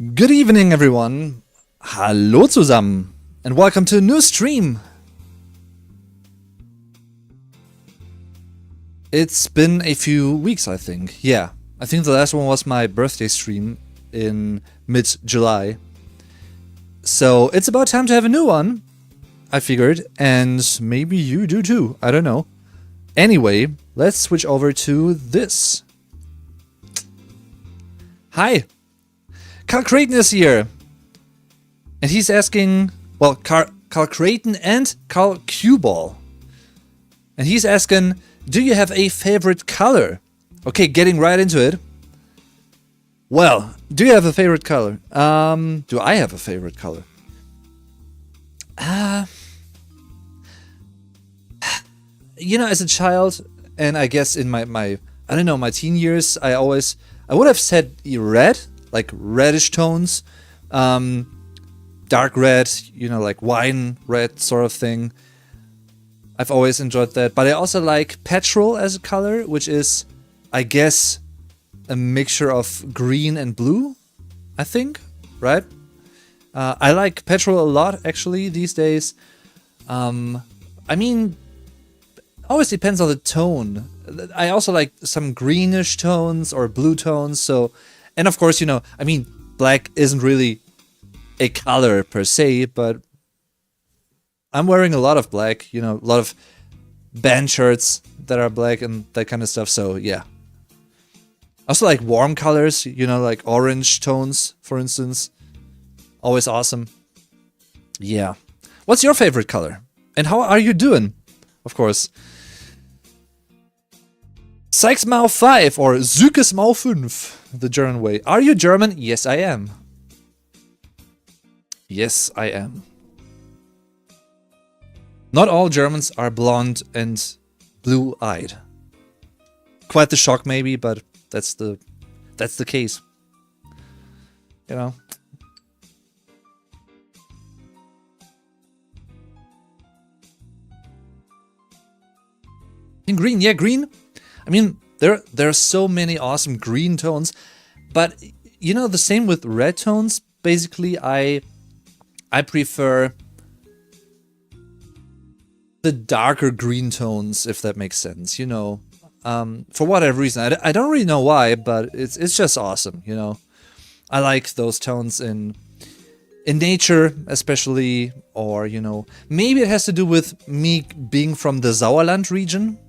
Good evening, everyone. Hallo zusammen, and welcome to a new stream. It's been a few weeks, I think. Yeah, I think the last one was my birthday stream in mid-July. So it's about time to have a new one, I figured, and maybe you do too. I don't know. Anyway, let's switch over to this. Hi. Carl Creighton is here. And he's asking, well, Carl Creighton and Carl Cueball. And he's asking, do you have a favorite color? Okay, getting right into it. Well, do you have a favorite color? Do I have a favorite color? You know, as a child, and I guess in my I don't know, my teen years, I would have said red, like reddish tones, dark red, you know, like wine red sort of thing. I've always enjoyed that, but I also like petrol as a color, which is, I guess, a mixture of green and blue, I think, right? I like petrol a lot, actually, these days. I mean, always depends on the tone. I also like some greenish tones or blue tones, so... And of course, you know, I mean, black isn't really a color per se, but I'm wearing a lot of black, you know, a lot of band shirts that are black and that kind of stuff, so yeah. Also like warm colors, you know, like orange tones, for instance. Always awesome. Yeah. What's your favorite color? And how are you doing? Of course. Sykes-Mau 5 or Sykes-Mau 5, the German way. Are you German? Yes, I am. Yes, I am. Not all Germans are blonde and blue-eyed. Quite the shock, maybe, but that's the case. You know. In green, yeah, green. I mean, there are so many awesome green tones, but you know, the same with red tones. Basically, I prefer the darker green tones, if that makes sense. You know, for whatever reason, I don't really know why, but it's just awesome. You know, I like those tones in nature, especially, or you know, maybe it has to do with me being from the Sauerland region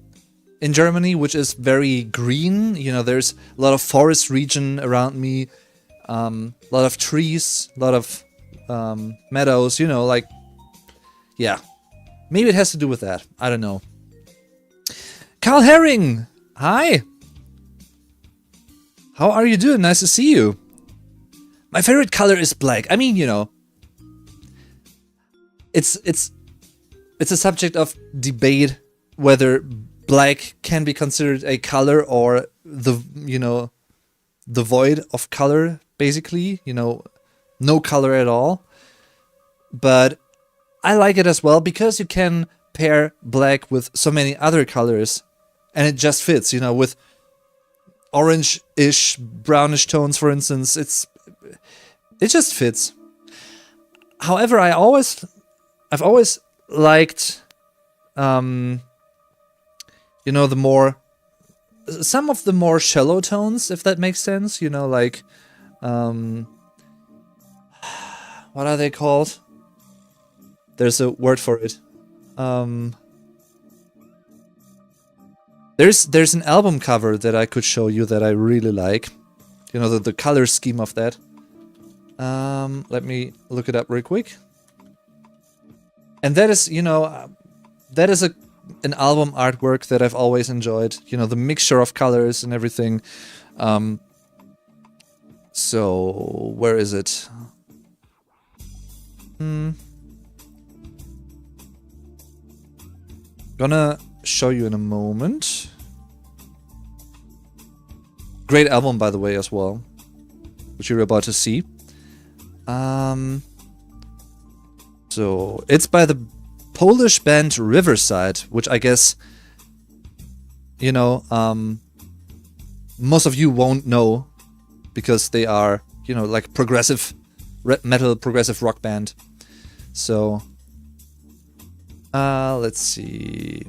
in Germany, which is very green. You know, there's a lot of forest region around me, a lot of trees, a lot of meadows, you know, like, yeah. Maybe it has to do with that. I don't know. Carl Herring! Hi! How are you doing? Nice to see you. My favorite color is black. I mean, you know, it's a subject of debate whether black can be considered a color or the, you know, the void of color, basically, you know, no color at all. But I like it as well because you can pair black with so many other colors and it just fits, you know, with orange-ish, brownish tones, for instance. It just fits. However, I've always liked, you know, some of the more shallow tones, if that makes sense, you know, like, what are they called? There's a word for it. There's an album cover that I could show you that I really like. You know, the color scheme of that. Let me look it up real quick. And that is, you know, that is an album artwork that I've always enjoyed. You know, the mixture of colors and everything. So, where is it? Gonna show you in a moment. Great album, by the way, as well, which you're about to see. So it's by the Polish band Riverside, which I guess, you know, most of you won't know because they are you know, like progressive metal, progressive rock band. So, let's see.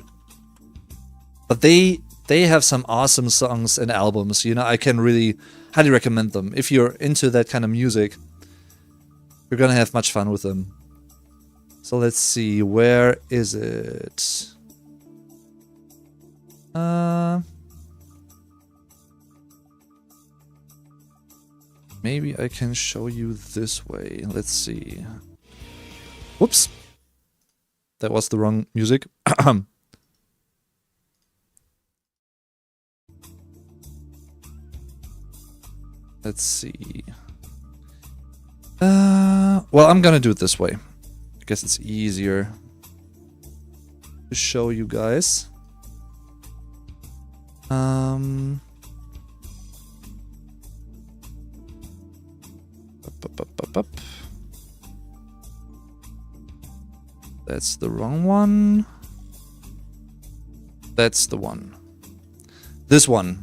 But they have some awesome songs and albums. You know, I can really highly recommend them. If you're into that kind of music, you're gonna have much fun with them. So let's see, where is it? Maybe I can show you this way. Let's see. Whoops. That was the wrong music. Let's see. Well, I'm gonna do it this way. I guess it's easier to show you guys. Up. That's the wrong one. That's the one. This one.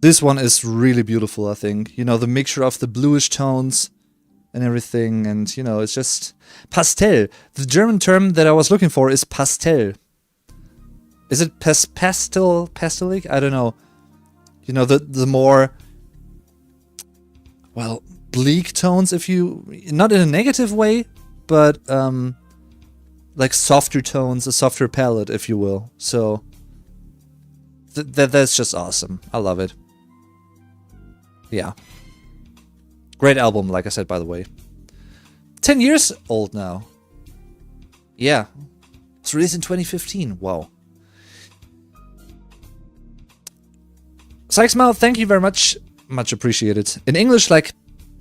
This one is really beautiful, I think. You know, the mixture of the bluish tones and everything, and you know, it's just pastel. The German term that I was looking for is pastel. Is it pastelic? I don't know. You know, the more, well, bleak tones, if you, not in a negative way, but like softer tones, a softer palette, if you will. So that's just awesome. I love it. Yeah. Great album, like I said, by the way. 10 years old now. Yeah. It's released in 2015. Wow. Sykesmouth, thank you very much. Much appreciated. In English, like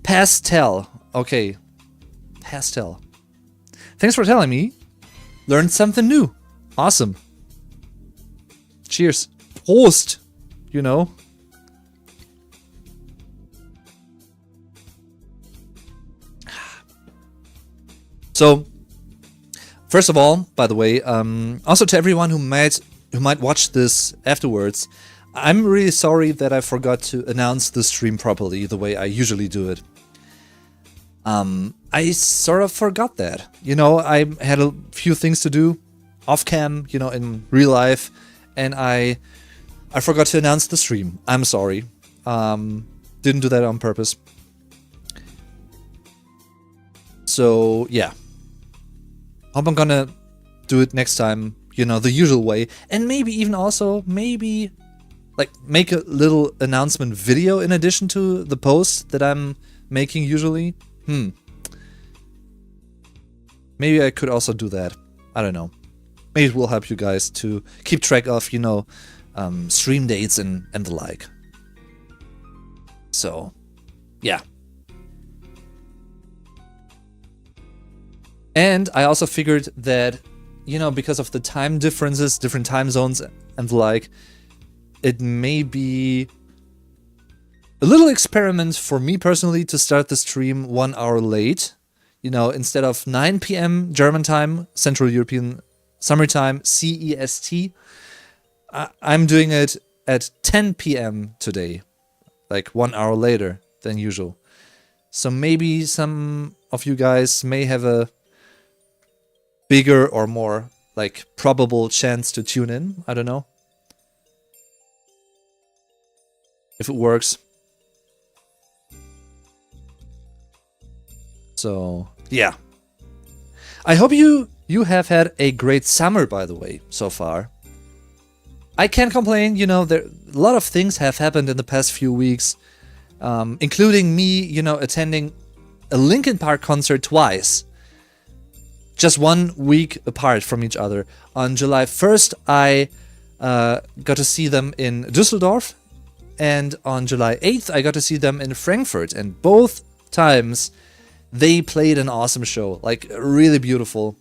pastel. Okay. Pastel. Thanks for telling me. Learned something new. Awesome. Cheers. Prost. You know. So, first of all, by the way, also to everyone who might watch this afterwards, I'm really sorry that I forgot to announce the stream properly the way I usually do it. I sort of forgot that. You know, I had a few things to do off cam, you know, in real life, and I forgot to announce the stream. I'm sorry. Didn't do that on purpose. So, yeah. Hope I'm gonna do it next time, you know, the usual way. And maybe even also, maybe, like, make a little announcement video in addition to the post that I'm making usually. Maybe I could also do that. I don't know. Maybe it will help you guys to keep track of, you know, stream dates and the like. So, yeah. And I also figured that, you know, because of the time differences, different time zones and the like, it may be a little experiment for me personally to start the stream 1 hour late. You know, instead of 9 p.m. German time, Central European Summertime, CEST, I'm doing it at 10 p.m. today, like 1 hour later than usual. So maybe some of you guys may have a bigger or more like probable chance to tune in. I don't know if it works. So yeah, I hope you have had a great summer, by the way, so far. I can't complain. You know, a lot of things have happened in the past few weeks, including me, you know, attending a Linkin Park concert twice. Just 1 week apart from each other. On July 1st, I got to see them in Düsseldorf, and on July 8th, I got to see them in Frankfurt. And both times, they played an awesome show. Like, really beautiful.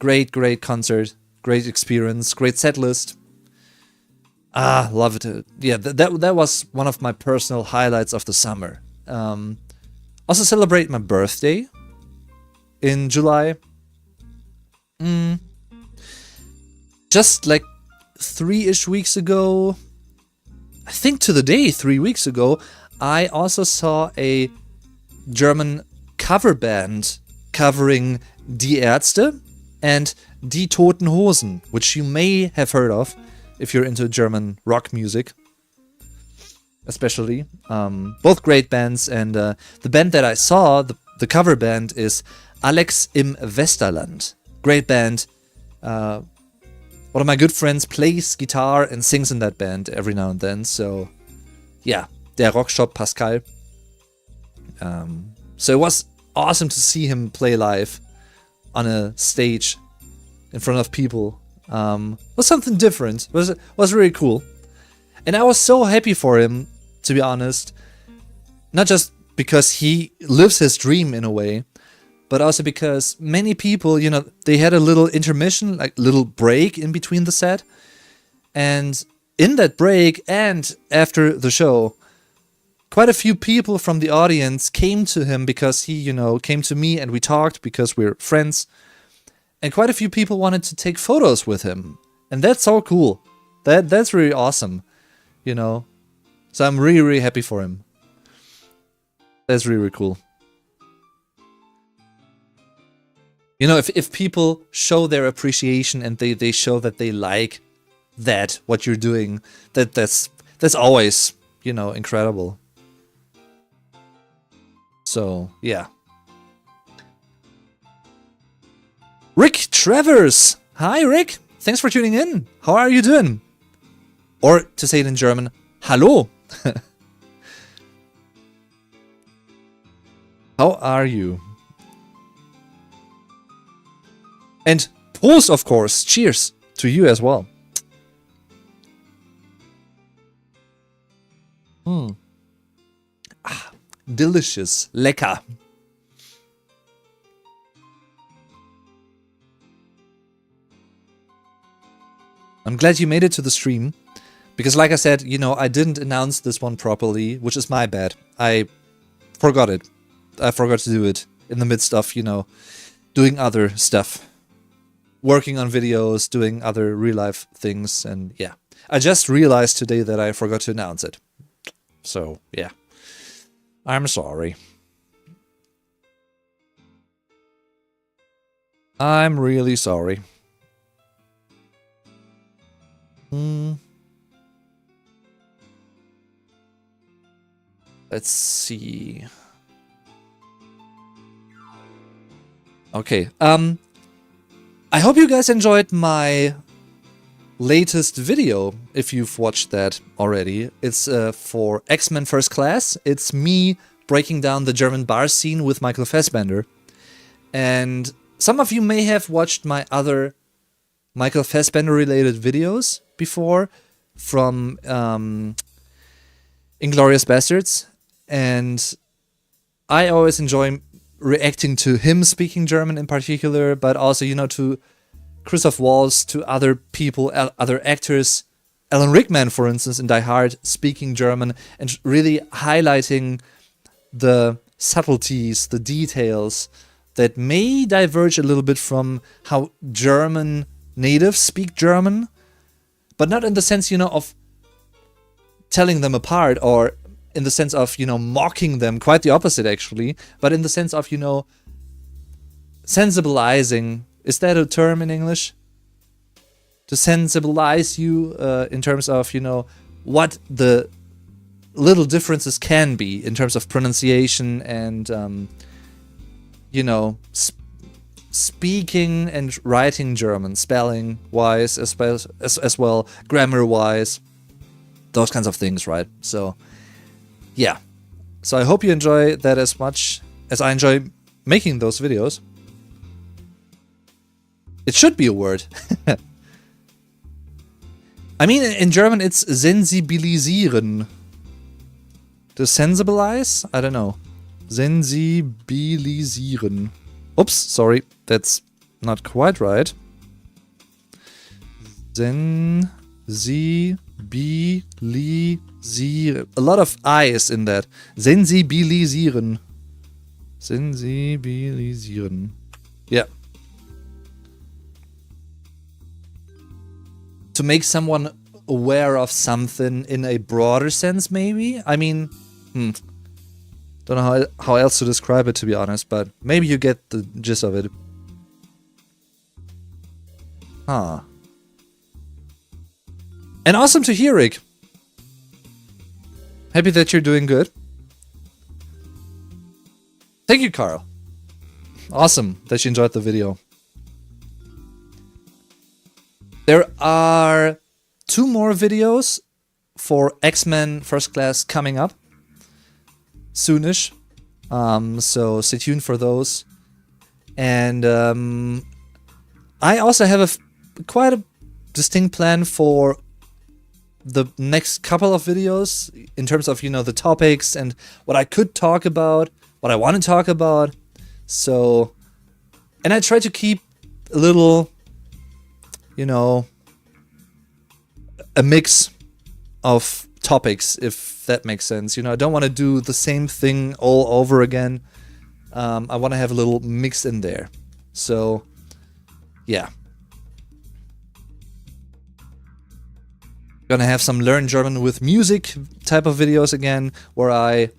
Great concert. Great experience. Great set list. Loved it. Yeah, that was one of my personal highlights of the summer. Also celebrate my birthday in July. Just like 3-ish weeks ago, I think to the day 3 weeks ago, I also saw a German cover band covering Die Ärzte and Die Toten Hosen, which you may have heard of if you're into German rock music, especially. Both great bands, and the band that I saw, the cover band, is Alex im Westerland. Great band. One of my good friends plays guitar and sings in that band every now and then, so yeah, der Rockshop Pascal. So it was awesome to see him play live on a stage in front of people. Was something different. Was really cool. And I was so happy for him, to be honest. Not just because he lives his dream in a way, but also because many people, you know, they had a little intermission, like little break in between the set. And in that break and after the show, quite a few people from the audience came to him because he, you know, came to me and we talked because we're friends. And quite a few people wanted to take photos with him. And that's so cool. That's really awesome, you know. So I'm really, really happy for him. That's really, really cool. You know, if people show their appreciation and they show that they like what you're doing, that's always, you know, incredible. So, yeah. Rick Travers! Hi, Rick! Thanks for tuning in. How are you doing? Or, to say it in German, Hallo! How are you? And Prost, of course. Cheers to you as well. Delicious. Lecker. I'm glad you made it to the stream. Because like I said, you know, I didn't announce this one properly, which is my bad. I forgot it. I forgot to do it in the midst of, you know, doing other stuff. Working on videos, doing other real-life things, and yeah. I just realized today that I forgot to announce it. So, yeah. I'm sorry. I'm really sorry. Let's see. Okay, I hope you guys enjoyed my latest video, if you've watched that already. It's for X-Men First Class. It's me breaking down the German bar scene with Michael Fassbender. And some of you may have watched my other Michael Fassbender-related videos before from Inglourious Basterds. And I always enjoy reacting to him speaking German in particular, but also, you know, to Christoph Waltz, to other people, other actors, Alan Rickman, for instance, in Die Hard, speaking German, and really highlighting the subtleties, the details that may diverge a little bit from how German natives speak German, but not in the sense, you know, of telling them apart or in the sense of, you know, mocking them, quite the opposite actually, but in the sense of, you know, sensibilizing. Is that a term in English? To sensibilize you in terms of, you know, what the little differences can be in terms of pronunciation and, you know, speaking and writing German, spelling-wise as well, grammar-wise, those kinds of things, right? So, yeah. So I hope you enjoy that as much as I enjoy making those videos. It should be a word. I mean, in German it's sensibilisieren. To sensibilize? I don't know. Sensibilisieren. Oops, sorry. That's not quite right. Sensibilisieren. A lot of I's in that. Sensibilisieren. Sensibilisieren. Yeah. to make someone aware of something in a broader sense, maybe? I mean, don't know how else to describe it, to be honest, but maybe you get the gist of it. Huh. And awesome to hear, Rick. Happy that you're doing good. Thank you, Carl. Awesome that you enjoyed the video. There are 2 more videos for X-Men First Class coming up soonish. So stay tuned for those. And I also have quite a distinct plan for the next couple of videos in terms of, you know, the topics and what I could talk about, what I want to talk about. So, and I try to keep a little, you know, a mix of topics, if that makes sense. You know, I don't want to do the same thing all over again. I want to have a little mix in there. So, yeah. Gonna have some Learn German with Music type of videos again, where I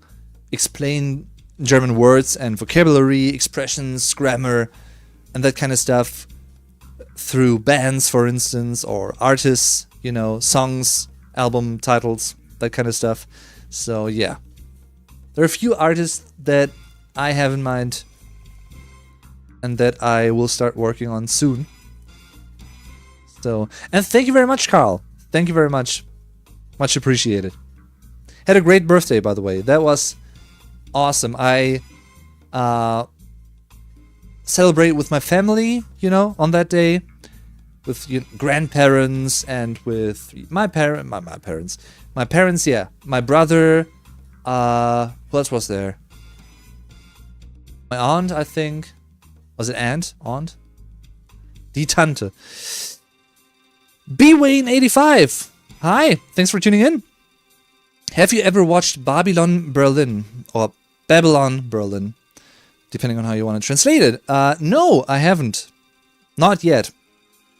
explain German words and vocabulary, expressions, grammar, and that kind of stuff through bands, for instance, or artists, you know, songs, album titles, that kind of stuff. So yeah, there are a few artists that I have in mind and that I will start working on soon. So, and thank you very much, Carl. Thank you very much. Much appreciated. Had a great birthday, by the way. That was awesome. I celebrate with my family, you know, on that day, with grandparents and with my parents. My parents, yeah. My brother. Who else was there? My aunt, I think. Was it aunt? Aunt? Die Tante. B-Wayne85. Hi, thanks for tuning in. Have you ever watched Babylon Berlin or Babylon Berlin, depending on how you want to translate it? No, I haven't. Not yet.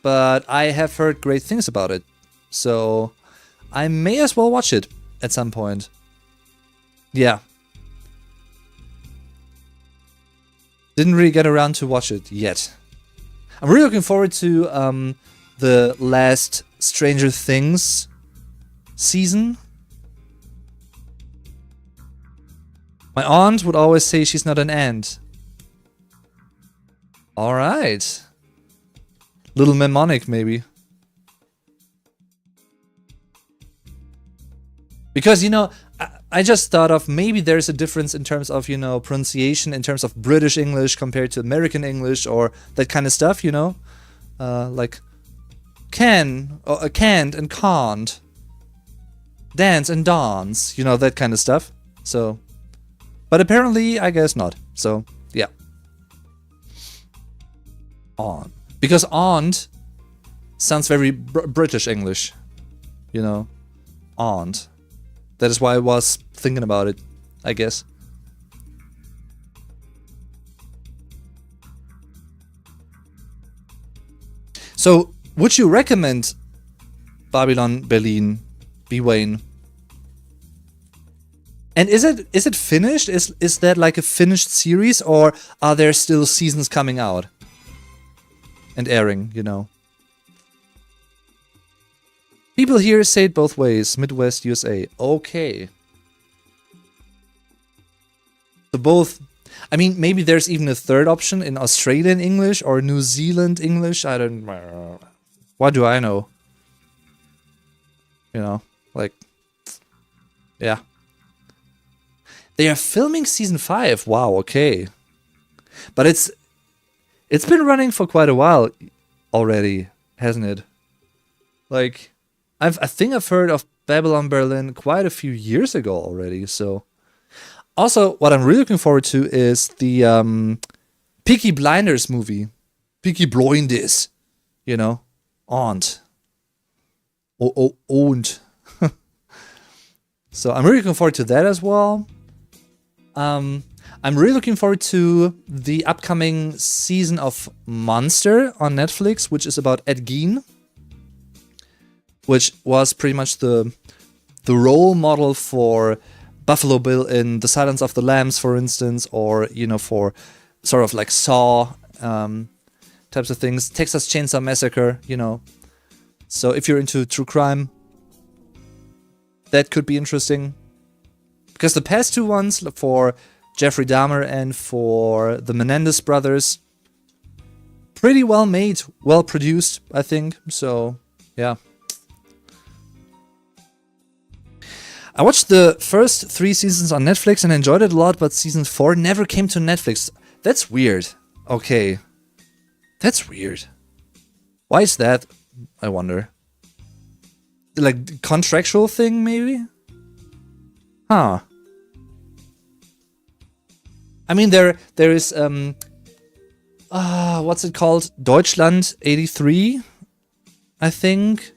But I have heard great things about it. So I may as well watch it at some point. Yeah. Didn't really get around to watch it yet. I'm really looking forward to the last Stranger Things season. My aunt would always say she's not an ant. Alright. Little mnemonic, maybe. Because, you know, I just thought of maybe there's a difference in terms of, you know, pronunciation, in terms of British English compared to American English or that kind of stuff, you know? Like can, or can't and can't. Dance and dance, you know, that kind of stuff. So, but apparently, I guess not. So, yeah. Aunt. Because aunt sounds very British English, you know? Aunt. That is why I was thinking about it, I guess. So, would you recommend Babylon Berlin, B-Wayne? And is it finished? Is that like a finished series, or are there still seasons coming out and airing, you know? People here say it both ways. Midwest USA. Okay. So both. I mean, maybe there's even a third option in Australian English or New Zealand English. I don't. What do I know? You know, like, yeah. They are filming season 5. Wow. Okay. But it's been running for quite a while already, hasn't it? Like, I think I've heard of Babylon Berlin quite a few years ago already. So, also, what I'm really looking forward to is the Peaky Blinders movie. Peaky Blinders, you know, aunt. Owned. So I'm really looking forward to that as well. I'm really looking forward to the upcoming season of Monster on Netflix, which is about Ed Gein. which was pretty much the role model for Buffalo Bill in The Silence of the Lambs, for instance, or, you know, for sort of like Saw types of things. Texas Chainsaw Massacre, you know. So if you're into true crime, that could be interesting. Because the past two ones, for Jeffrey Dahmer and for the Menendez brothers, pretty well made, well produced, I think. So, yeah. I watched the first 3 seasons on Netflix and enjoyed it a lot, but season 4 never came to Netflix. That's weird. Okay. That's weird. Why is that? I wonder. Like, contractual thing, maybe? Huh. I mean, there is, what's it called? Deutschland 83, I think.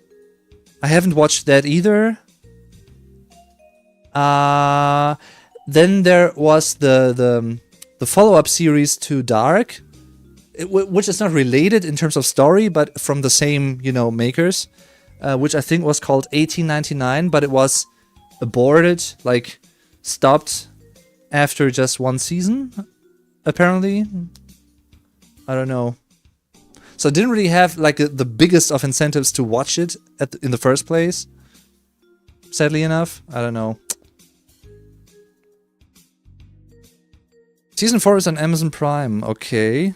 I haven't watched that either. Then there was the follow-up series to Dark, which is not related in terms of story, but from the same, you know, makers, which I think was called 1899, but it was aborted, like stopped after just 1 season, apparently. I don't know. So I didn't really have like the biggest of incentives to watch it in the first place. Sadly enough, I don't know. Season 4 is on Amazon Prime. Okay.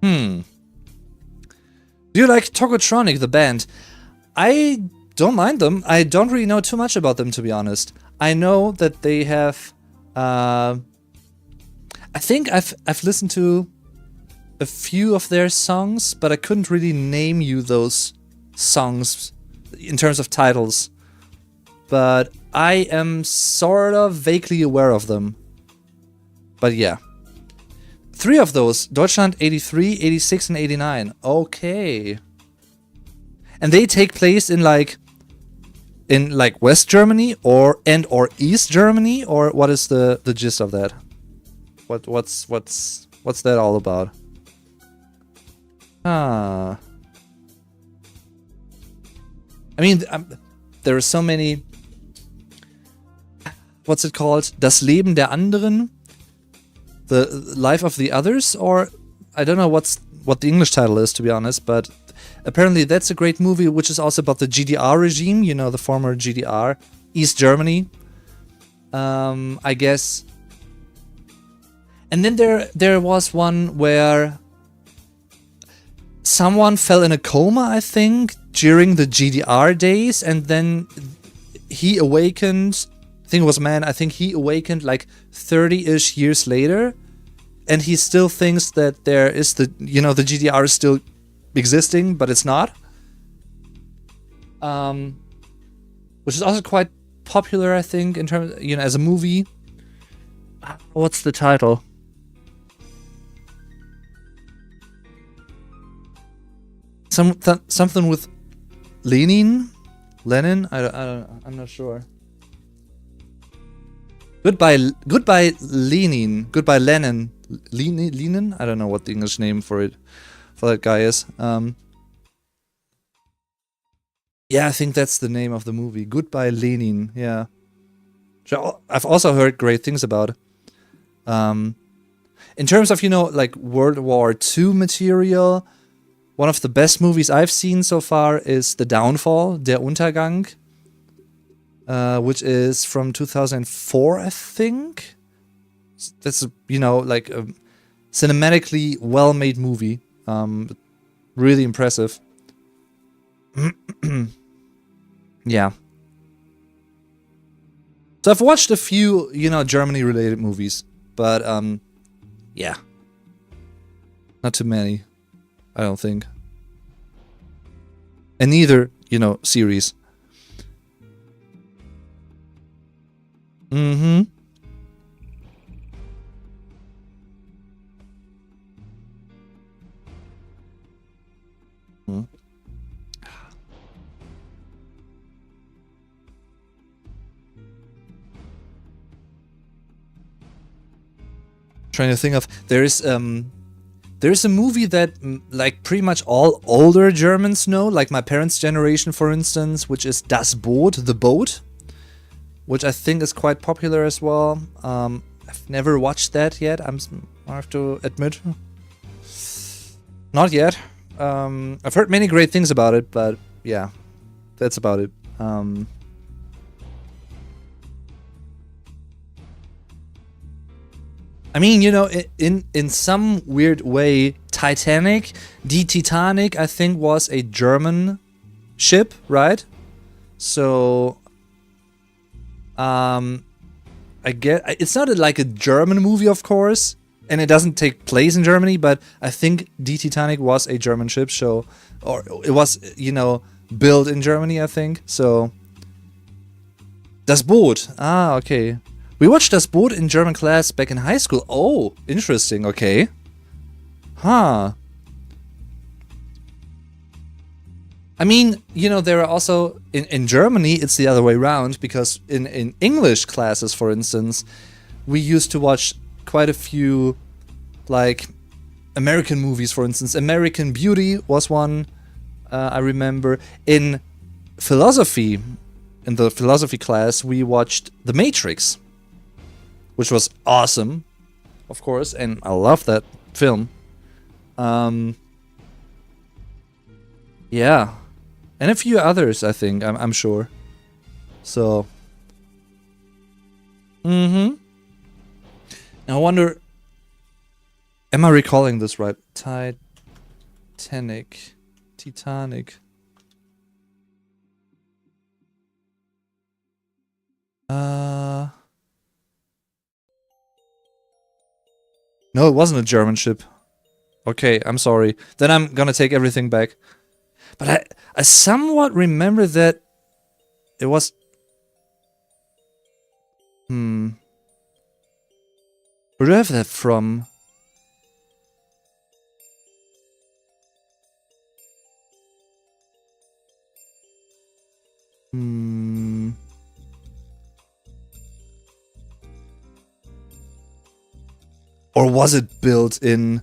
Do you like Tokotronic, the band? I don't mind them. I don't really know too much about them, to be honest. I know that they have... I think I've listened to a few of their songs, but I couldn't really name you those songs in terms of titles. But I am sort of vaguely aware of them. But yeah. 3 of those, Deutschland 83, 86, and 89. Okay. And they take place in like West Germany or East Germany, or what is the gist of that? What's that all about? I mean, there are so many. What's it called? Das Leben der anderen, the life of the others, or I don't know what the English title is, to be honest. But apparently that's a great movie, which is also about the GDR regime. You know, the former GDR, East Germany. I guess. And then there was one where someone fell in a coma, I think, during the GDR days, and then he awakened. I think it was a man. I think he awakened like 30-ish years later, and he still thinks that there is the GDR is still existing, but it's not. Which is also quite popular, I think, in terms, as a movie. What's the title? Something with Lenin. I'm not sure. Goodbye Lenin. Goodbye Lenin. Lenin? I don't know what the English name for that guy is. Yeah, I think that's the name of the movie. Goodbye Lenin. Yeah. I've also heard great things about. In terms of, like World War II material, one of the best movies I've seen so far is The Downfall, Der Untergang, which is from 2004, I think. That's, like a cinematically well-made movie. Really impressive. Yeah. So I've watched a few, Germany-related movies, but, yeah. Not too many, I don't think. And neither, series. Mm-hmm. trying to think of. There's a movie that like pretty much all older Germans know, like my parents' generation, for instance, which is Das Boot, The Boat, which I think is quite popular as well. I've never watched that yet. I have to admit, not yet. I've heard many great things about it, but yeah, that's about it. I mean, you know, in some weird way, Titanic, Die Titanic, I think was a German ship, right? So, I get it's not like a German movie, of course, and it doesn't take place in Germany, but I think Die Titanic was a German ship show, or it was, you know, built in Germany, I think. So, Das Boot. Ah, okay. We watched Das Boot in German class back in high school. Oh, interesting. Okay. Huh. I mean, you know, there are also in Germany it's the other way around, because in English classes, for instance, we used to watch quite a few like American movies. For instance, American Beauty was one I remember. In philosophy, in the philosophy class, we watched The Matrix, which was awesome, of course, and I love that film. Yeah. And a few others, I think, I'm sure. So. Now I wonder, am I recalling this right? Titanic. No, it wasn't a German ship. Okay, I'm sorry. Then I'm gonna take everything back. But I somewhat remember that it was... Where do I have that from? Or was it built in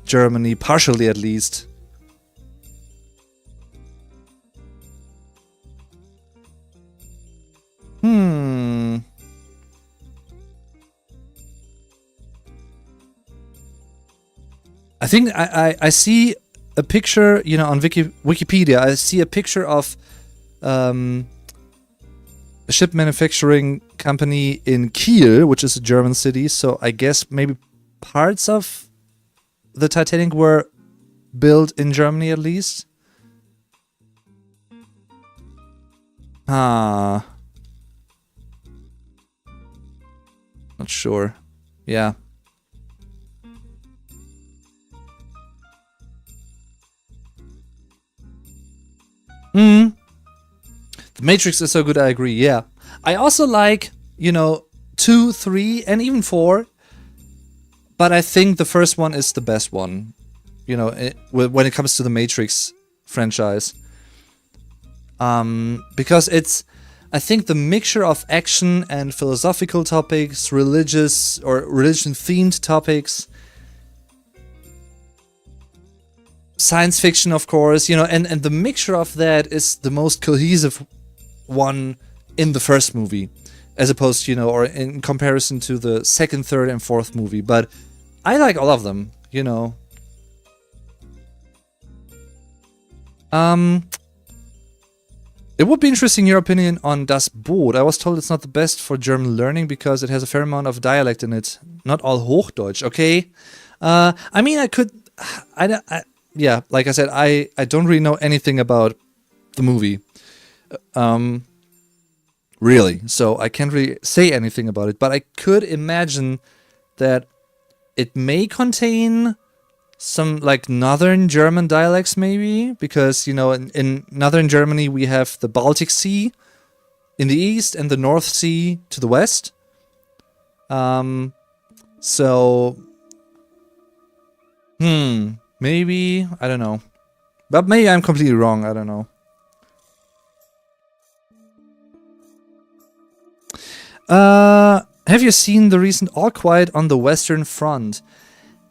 Germany, partially at least? I think I see a picture, you know, on Wikipedia. I see a picture of a ship manufacturing company in Kiel, which is a German city. So I guess maybe parts of the Titanic were built in Germany at least. Not sure. Yeah. The Matrix is so good, I agree, yeah. I also like, you know, 2, 3, and even 4. But I think the first one is the best one, you know, when it comes to the Matrix franchise. Because it's, I think the mixture of action and philosophical topics, religious or religion-themed topics, science fiction, of course, you know, and the mixture of that is the most cohesive one in the first movie, as opposed to, you know, or in comparison to the second, third, and fourth movie. But I like all of them, you know. It would be interesting your opinion on Das Boot. I was told it's not the best for German learning because it has a fair amount of dialect in it. Not all Hochdeutsch, okay? I mean, I could... yeah, like I said, I don't really know anything about the movie. Really. So I can't really say anything about it. But I could imagine that it may contain some, like, northern German dialects, maybe, because, you know, in northern Germany we have the Baltic Sea in the east and the North Sea to the west. So, maybe, I don't know. But maybe I'm completely wrong, I don't know. Have you seen the recent All Quiet on the Western Front?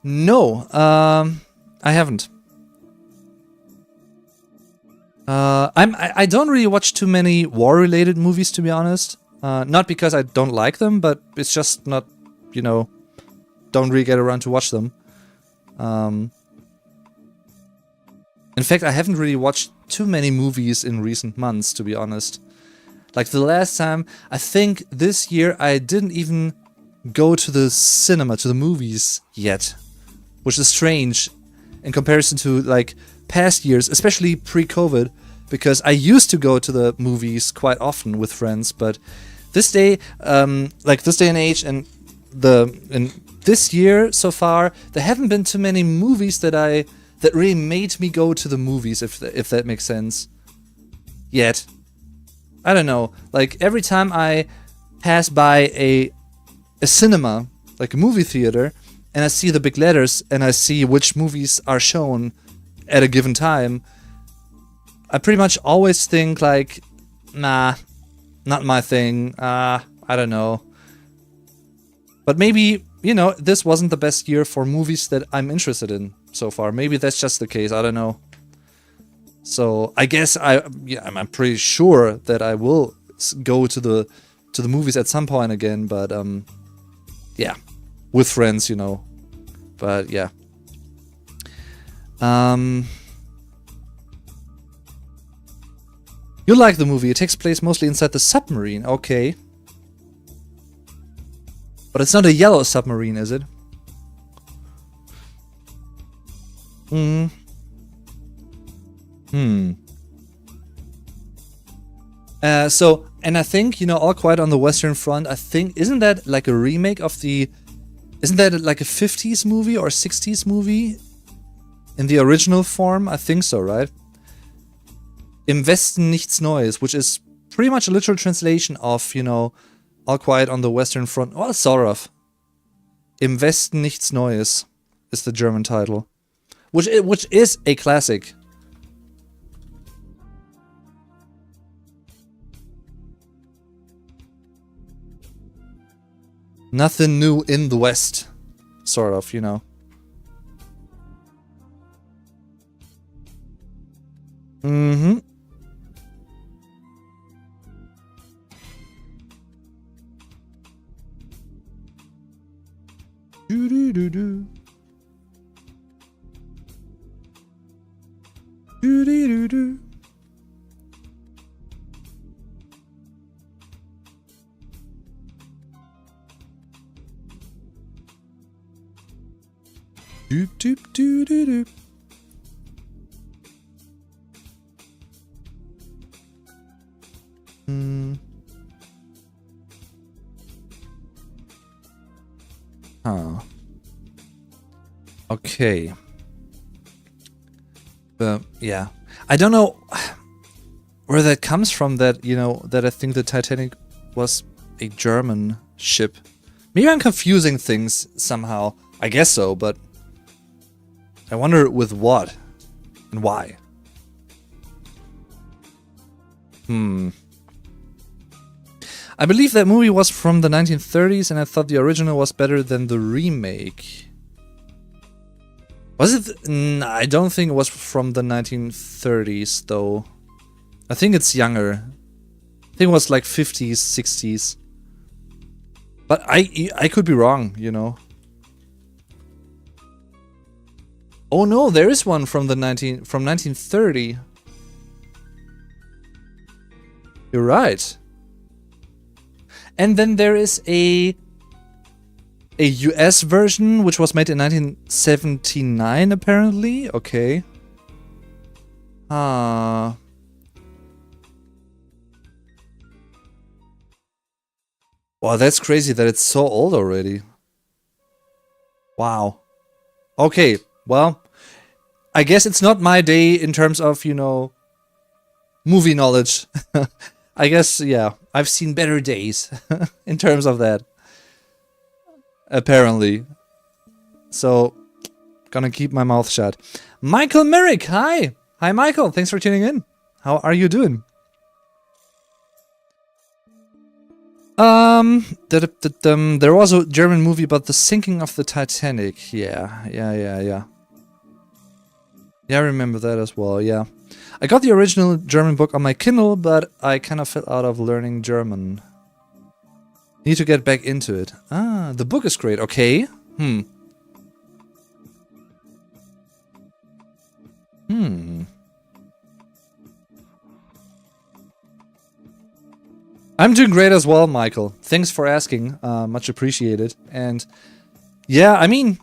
No, I haven't. I don't really watch too many war-related movies, to be honest. Not because I don't like them, but it's just not, you know, don't really get around to watch them. In fact, I haven't really watched too many movies in recent months, to be honest. Like the last time, I think this year I didn't even go to the cinema, to the movies yet. Which is strange in comparison to like past years, especially pre-COVID, because I used to go to the movies quite often with friends, but this day, like this day and age and this year so far, there haven't been too many movies that really made me go to the movies, if that makes sense. Yet. I don't know, like every time I pass by a cinema, like a movie theater, and I see the big letters and I see which movies are shown at a given time, I pretty much always think like, nah, not my thing, I don't know. But maybe, you know, this wasn't the best year for movies that I'm interested in so far. Maybe that's just the case, I don't know. So I guess I'm pretty sure that I will go to the movies at some point again, but yeah, with friends, you know. But yeah. You like the movie? It takes place mostly inside the submarine. Okay. But it's not a yellow submarine, is it? So, and I think, you know, All Quiet on the Western Front, I think, isn't that like a remake of isn't that like a 50s movie or 60s movie? In the original form? I think so, right? Im Westen nichts Neues, which is pretty much a literal translation of, you know, All Quiet on the Western Front. Well, sort of. Im Westen nichts Neues is the German title. Which is a classic. Nothing new in the West. Sort of, you know. Mm-hmm. Do-do-do-do. Do-do-do-do. Doop doop doo doo doo. Huh. Okay. Yeah. I don't know where that comes from, that, you know, that I think the Titanic was a German ship. Maybe I'm confusing things somehow. I guess so, but I wonder with what and why. I believe that movie was from the 1930s, and I thought the original was better than the remake. Was it? Nah, I don't think it was from the 1930s, though. I think it's younger. I think it was like 50s, 60s. But I could be wrong, you know. Oh no, there is one from 1930. You're right. And then there is a US version, which was made in 1979, apparently. Okay. Wow, that's crazy that it's so old already. Wow. Okay, well, I guess it's not my day in terms of, you know, movie knowledge. I guess, yeah, I've seen better days in terms of that. Apparently. So, gonna keep my mouth shut. Michael Merrick, hi! Hi, Michael, thanks for tuning in. How are you doing? There was a German movie about the sinking of the Titanic. Yeah. Yeah, I remember that as well, yeah. I got the original German book on my Kindle, but I kind of fell out of learning German. Need to get back into it. Ah, the book is great. Okay. I'm doing great as well, Michael. Thanks for asking. Much appreciated. And yeah, I mean,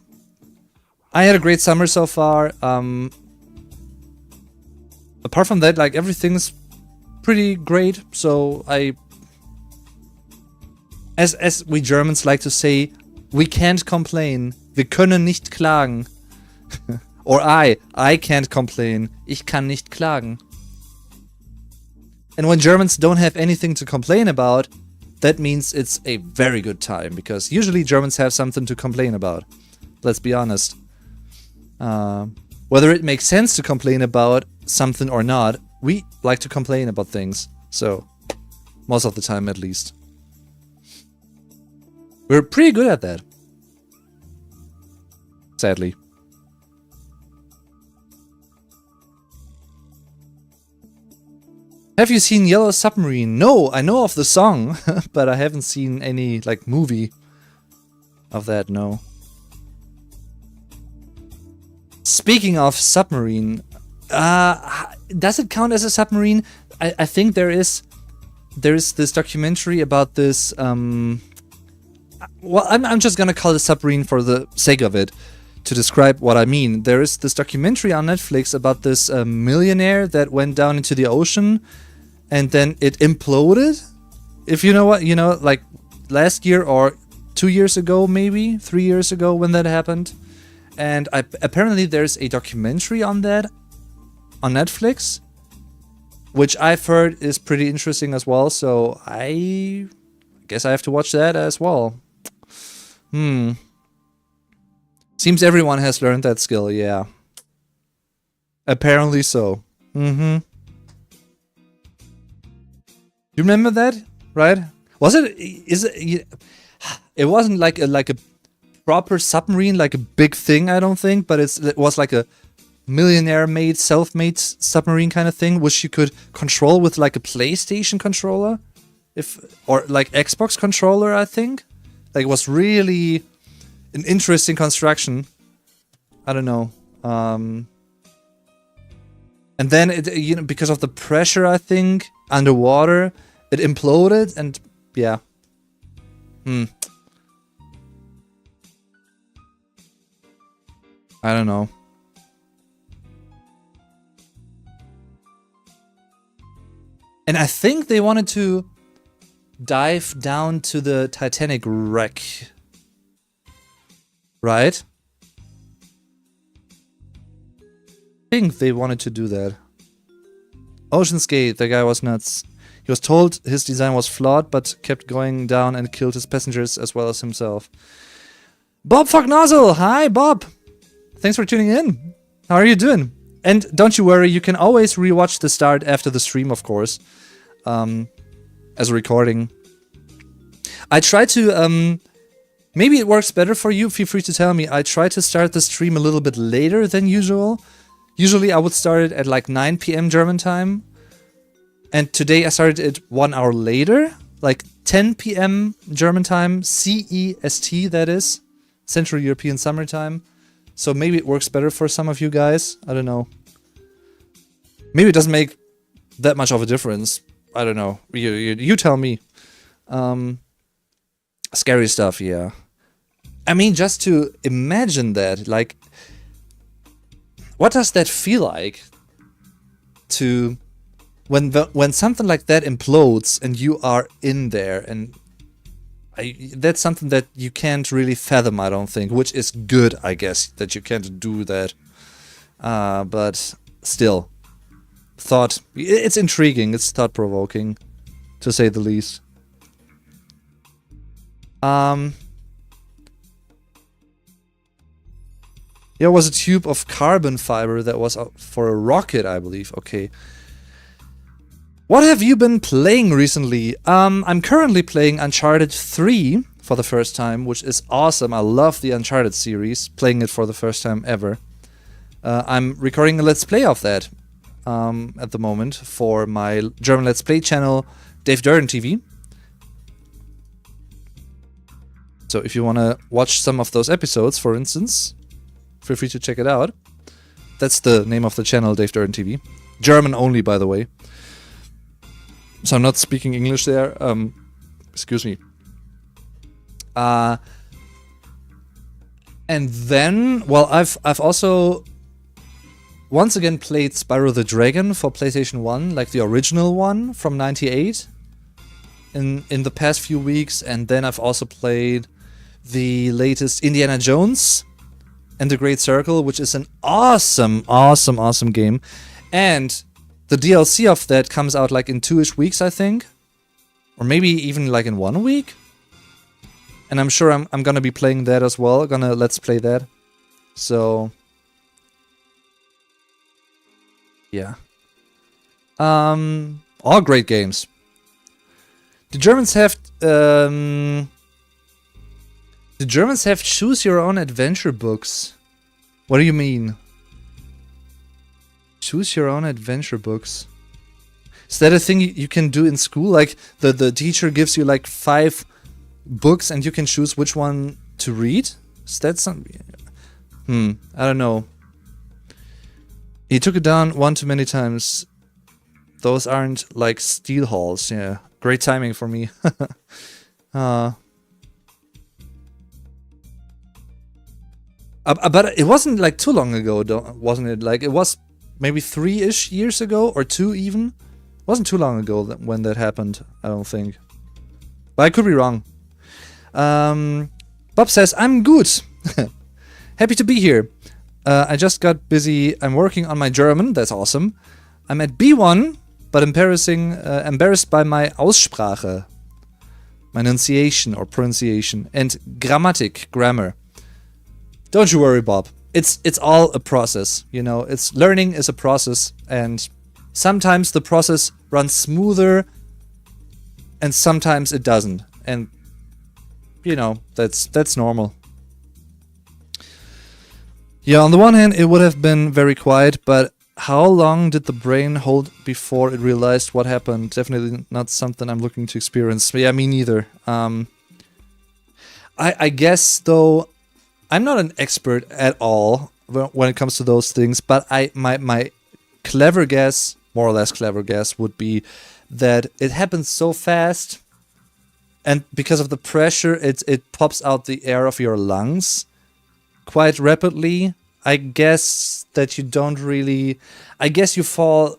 I had a great summer so far. Apart from that, like, everything's pretty great. So as we Germans like to say, we can't complain. Wir können nicht klagen. Or I can't complain. Ich kann nicht klagen. And when Germans don't have anything to complain about, that means it's a very good time, because usually Germans have something to complain about. Let's be honest. Whether it makes sense to complain about something or not, we like to complain about things. So, most of the time at least. We're pretty good at that. Sadly. Have you seen Yellow Submarine? No, I know of the song, but I haven't seen any, like, movie of that, no. Speaking of submarine, does it count as a submarine? I think there is this documentary about this, well, I'm just gonna call it submarine for the sake of it, to describe what I mean. There is this documentary on Netflix about this millionaire that went down into the ocean and then it imploded. If you know what, you know, like last year or 2 years ago, maybe 3 years ago when that happened. And apparently there's a documentary on that on Netflix, which I've heard is pretty interesting as well. So I guess I have to watch that as well. Seems everyone has learned that skill, yeah. Apparently so. You remember that, right? Was it? Is it? It wasn't like a proper submarine, like a big thing, I don't think. But it was like a millionaire-made, self-made submarine kind of thing, which you could control with like a PlayStation controller, or like Xbox controller, I think. Like, it was really an interesting construction. I don't know. And then it, you know, because of the pressure, I think, underwater, it imploded, and yeah. I don't know. And I think they wanted to dive down to the Titanic wreck. Right? I think they wanted to do that. Ocean's Gate, the guy was nuts. He was told his design was flawed, but kept going down and killed his passengers as well as himself. Bob Fucknozzle! Hi, Bob! Thanks for tuning in. How are you doing? And don't you worry, you can always rewatch the start after the stream, of course. As a recording. I try to, maybe it works better for you, feel free to tell me. I try to start the stream a little bit later than usual. Usually I would start it at like 9 PM German time. And today I started it 1 hour later, like 10 PM German time, CEST that is, Central European Summer Time. So maybe it works better for some of you guys, I don't know. Maybe it doesn't make that much of a difference, I don't know, you tell me. Scary stuff, yeah. I mean, just to imagine that, like, what does that feel like to when something like that implodes and you are in there, and that's something that you can't really fathom, I don't think, which is good, I guess, that you can't do that. But still, it's intriguing, it's thought-provoking, to say the least. There was a tube of carbon fiber that was for a rocket, I believe. Okay. What have you been playing recently? I'm currently playing Uncharted 3 for the first time, which is awesome. I love the Uncharted series, playing it for the first time ever. I'm recording a Let's Play of that at the moment for my German Let's Play channel, Dave Durden TV. So if you want to watch some of those episodes, for instance, feel free to check it out. That's the name of the channel, Dave Durden TV. German only, by the way. So I'm not speaking English there. Excuse me. And then, well, I've also once again played Spyro the Dragon for PlayStation 1, like the original one from '98 in the past few weeks, and then I've also played the latest Indiana Jones and the Great Circle, which is an awesome game. And the DLC of that comes out like in 2-ish weeks, I think. Or maybe even like in 1 week. And I'm sure I'm gonna be playing that as well. Gonna let's play that. So yeah. All great games. The Germans have choose your own adventure books. What do you mean? Choose your own adventure books. Is that a thing you can do in school? Like the teacher gives you like 5 books and you can choose which one to read? Is that something? I don't know. He took it down one too many times. Those aren't like steel halls. Yeah, great timing for me. But it wasn't like too long ago, wasn't it? Like it was maybe 3-ish years ago, or 2 even. It wasn't too long ago when that happened, I don't think. But I could be wrong. Bob says, I'm good. Happy to be here. I just got busy. I'm working on my German. That's awesome. I'm at B1, but embarrassed by my Aussprache. My enunciation or pronunciation. And grammar. Don't you worry, Bob. It's all a process, you know. Learning is a process, and sometimes the process runs smoother, and sometimes it doesn't. And you know, that's normal. Yeah, on the one hand, it would have been very quiet, but how long did the brain hold before it realized what happened? Definitely not something I'm looking to experience. Yeah, me neither. I guess though, I'm not an expert at all when it comes to those things, but my clever guess, more or less clever guess, would be that it happens so fast, and because of the pressure, it pops out the air of your lungs quite rapidly. I guess that you don't really... I guess you fall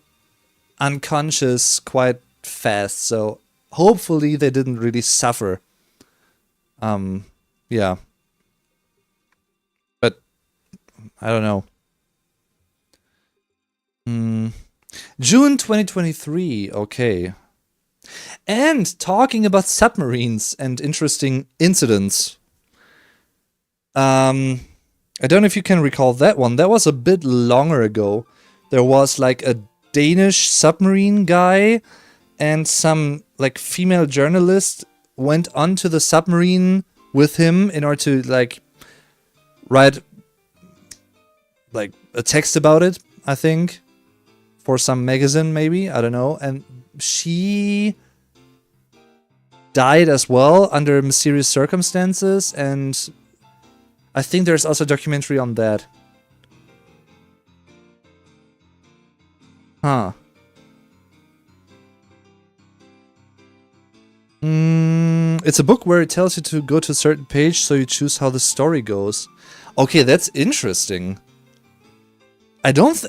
unconscious quite fast, so hopefully they didn't really suffer. Yeah. But I don't know. June 2023, okay. And talking about submarines and interesting incidents. I don't know if you can recall that one. That was a bit longer ago. There was like a Danish submarine guy and some like female journalist went onto the submarine with him in order to like write like a text about it, I think, for some magazine maybe, I don't know. And she died as well under mysterious circumstances, and I think there's also a documentary on that. Huh. It's a book where it tells you to go to a certain page, so you choose how the story goes. Okay, that's interesting. I don't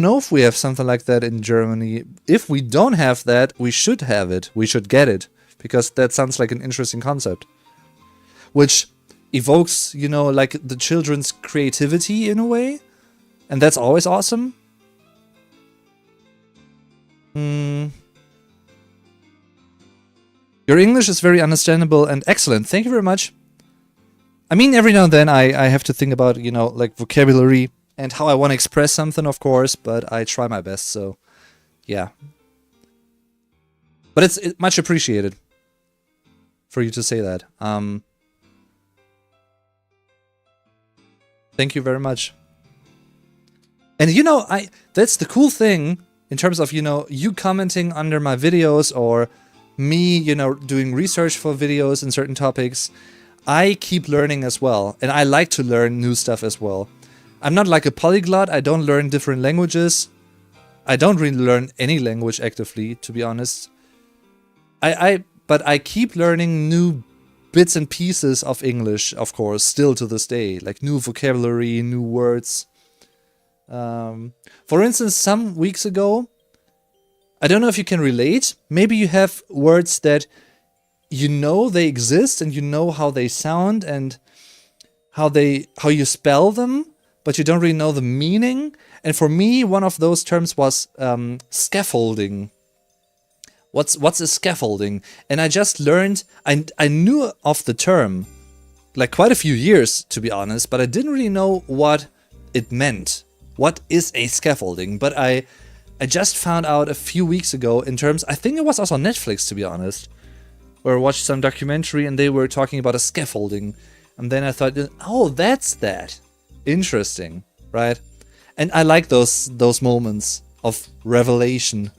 know if we have something like that in Germany. If we don't have that, we should have it. We should get it, because that sounds like an interesting concept. Which evokes, you know, like the children's creativity in a way. And that's always awesome. Your English is very understandable and excellent. Thank you very much. I mean, every now and then I have to think about, you know, like vocabulary and how I want to express something, of course, but I try my best, so yeah. But it's much appreciated for you to say that. Thank you very much. And you know, that's the cool thing in terms of, you know, you commenting under my videos or me, you know, doing research for videos in certain topics. I keep learning as well, and I like to learn new stuff as well. I'm not like a polyglot. I don't learn different languages. I don't really learn any language actively, to be honest. But I keep learning new bits and pieces of English, of course, still to this day, like new vocabulary, new words. For instance, some weeks ago, I don't know if you can relate. Maybe you have words that you know they exist and you know how they sound and how you spell them, but you don't really know the meaning. And for me, one of those terms was scaffolding. What's a scaffolding? And I just learned, I knew of the term, like quite a few years, to be honest, but I didn't really know what it meant. What is a scaffolding? But I just found out a few weeks ago in terms, I think it was also on Netflix, to be honest, where I watched some documentary and they were talking about a scaffolding. And then I thought, oh, that's that. Interesting, right? And I like those moments of revelation.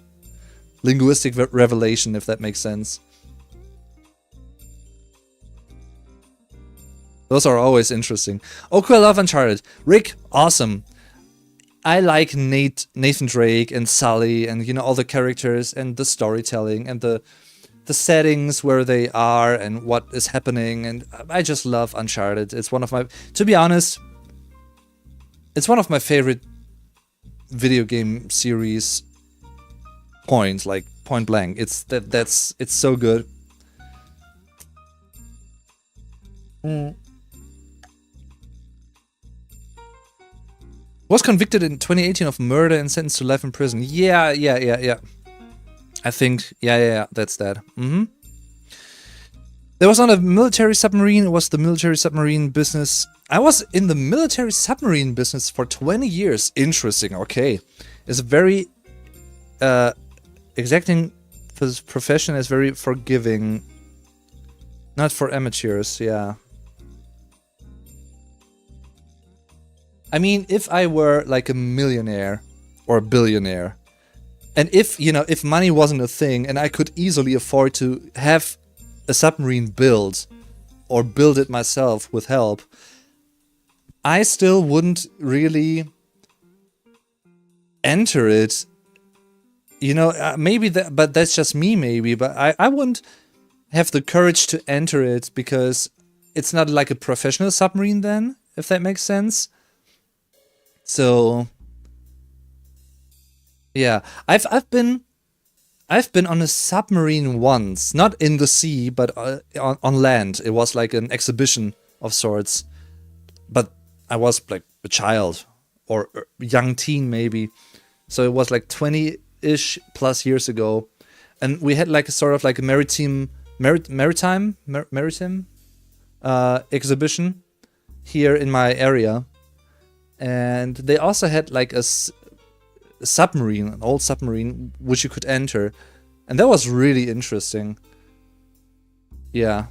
Linguistic revelation, if that makes sense. Those are always interesting. Okay, I love Uncharted. Rick, awesome. I like Nathan Drake and Sully and, you know, all the characters and the storytelling and the settings where they are and what is happening, and I just love Uncharted. It's one of my, to be honest, it's one of my favorite video game series. Point blank. It's so good. Was convicted in 2018 of murder and sentenced to life in prison. Yeah. I think, yeah, that's that. There was not a military submarine. It was the military submarine business. I was in the military submarine business for 20 years. Interesting. Okay, it's very exacting profession is very forgiving. Not for amateurs, yeah. I mean, if I were like a millionaire or a billionaire, and if, you know, if money wasn't a thing and I could easily afford to have a submarine built or build it myself with help, I still wouldn't really enter it. You know, maybe that, but that's just me, maybe. But I wouldn't have the courage to enter it because it's not like a professional submarine then, if that makes sense. So, yeah, I've been on a submarine once, not in the sea, but on land. It was like an exhibition of sorts, but I was like a child or young teen maybe, so it was like 20-ish plus years ago, and we had like a sort of like a maritime exhibition here in my area, and they also had like a submarine, an old submarine, which you could enter, and that was really interesting. Yeah,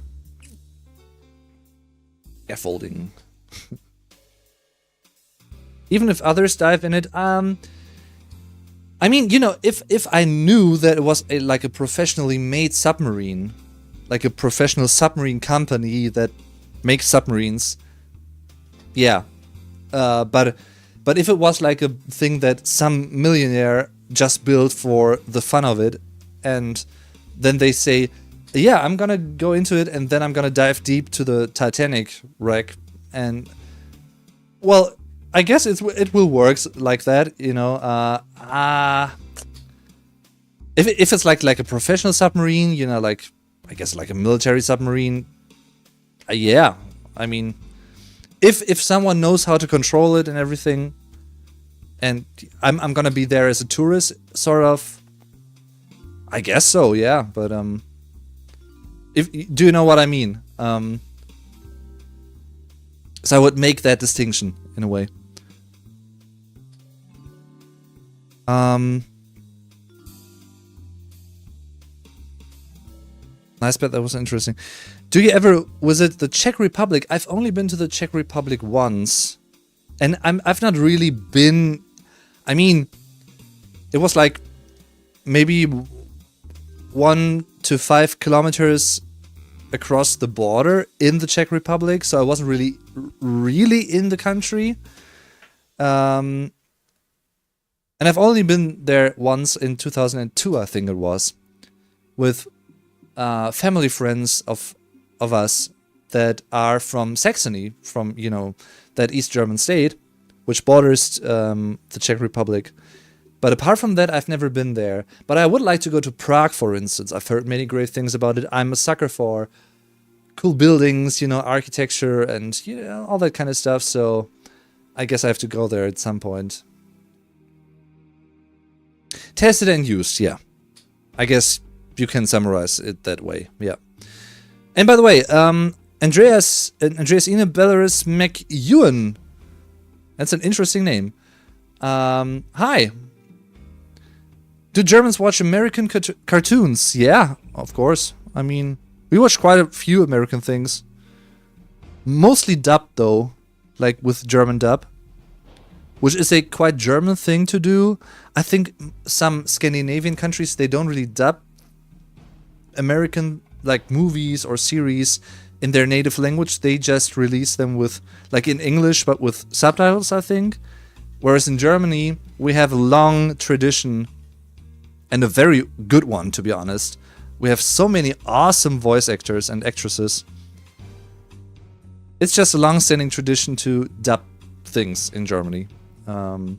scaffolding. Even if others dive in it, I mean, you know, if I knew that it was like a professionally made submarine, like a professional submarine company that makes submarines, yeah. But if it was like a thing that some millionaire just built for the fun of it, and then they say, yeah, I'm gonna go into it, and then I'm gonna dive deep to the Titanic wreck, and well, I guess it will work like that, you know. If it's like a professional submarine, you know, like I guess like a military submarine, yeah. I mean, if someone knows how to control it and everything, and I'm gonna be there as a tourist, sort of. I guess so, yeah. But do you know what I mean? So I would make that distinction in a way. Nice bet, that was interesting. Do you ever visit the Czech Republic? I've only been to the Czech Republic once. And I've not really been... I mean, it was like maybe 1 to 5 kilometers across the border in the Czech Republic. So I wasn't really in the country. And I've only been there once in 2002, I think it was. With family friends of us that are from Saxony, from, you know, that East German state, which borders the Czech Republic. But apart from that, I've never been there. But I would like to go to Prague, for instance. I've heard many great things about it. I'm a sucker for cool buildings, you know, architecture and, you know, all that kind of stuff. So I guess I have to go there at some point. Tested and used, yeah. I guess you can summarize it that way, yeah. And by the way, Andreas Ine Belarus McEwen. That's an interesting name. Hi. Do Germans watch American cartoons? Yeah, of course. I mean, we watch quite a few American things. Mostly dubbed, though. Like with German dub. Which is a quite German thing to do. I think some Scandinavian countries, they don't really dub American like movies or series in their native language. They just release them with, like in English, but with subtitles, I think. Whereas in Germany, we have a long tradition, and a very good one, to be honest. We have so many awesome voice actors and actresses. It's just a long-standing tradition to dub things in Germany. And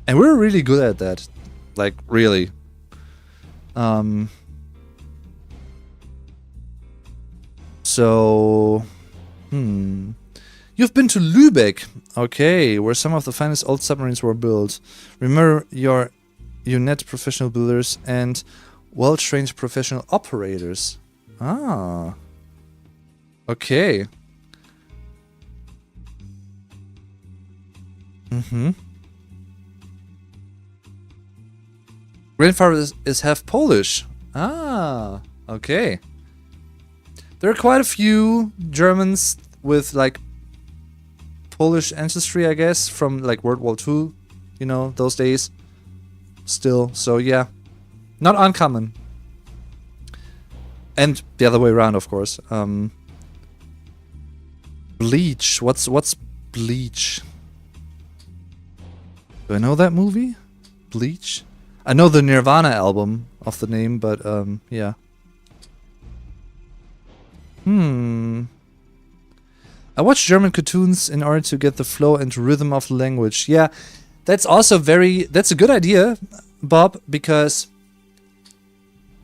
we're really good at that. Like, really. So, You've been to Lübeck, okay, where some of the finest old submarines were built. Remember your net professional builders and well-trained professional operators. Ah, okay. Grandfather is half Polish. Ah, okay. There are quite a few Germans with like Polish ancestry, I guess, from like World War II, you know, those days. Still, so yeah, not uncommon. And the other way around, of course. Bleach. What's Bleach? Do I know that movie? Bleach? I know the Nirvana album of the name, but yeah. I watch German cartoons in order to get the flow and rhythm of the language. Yeah, that's also that's a good idea, Bob, because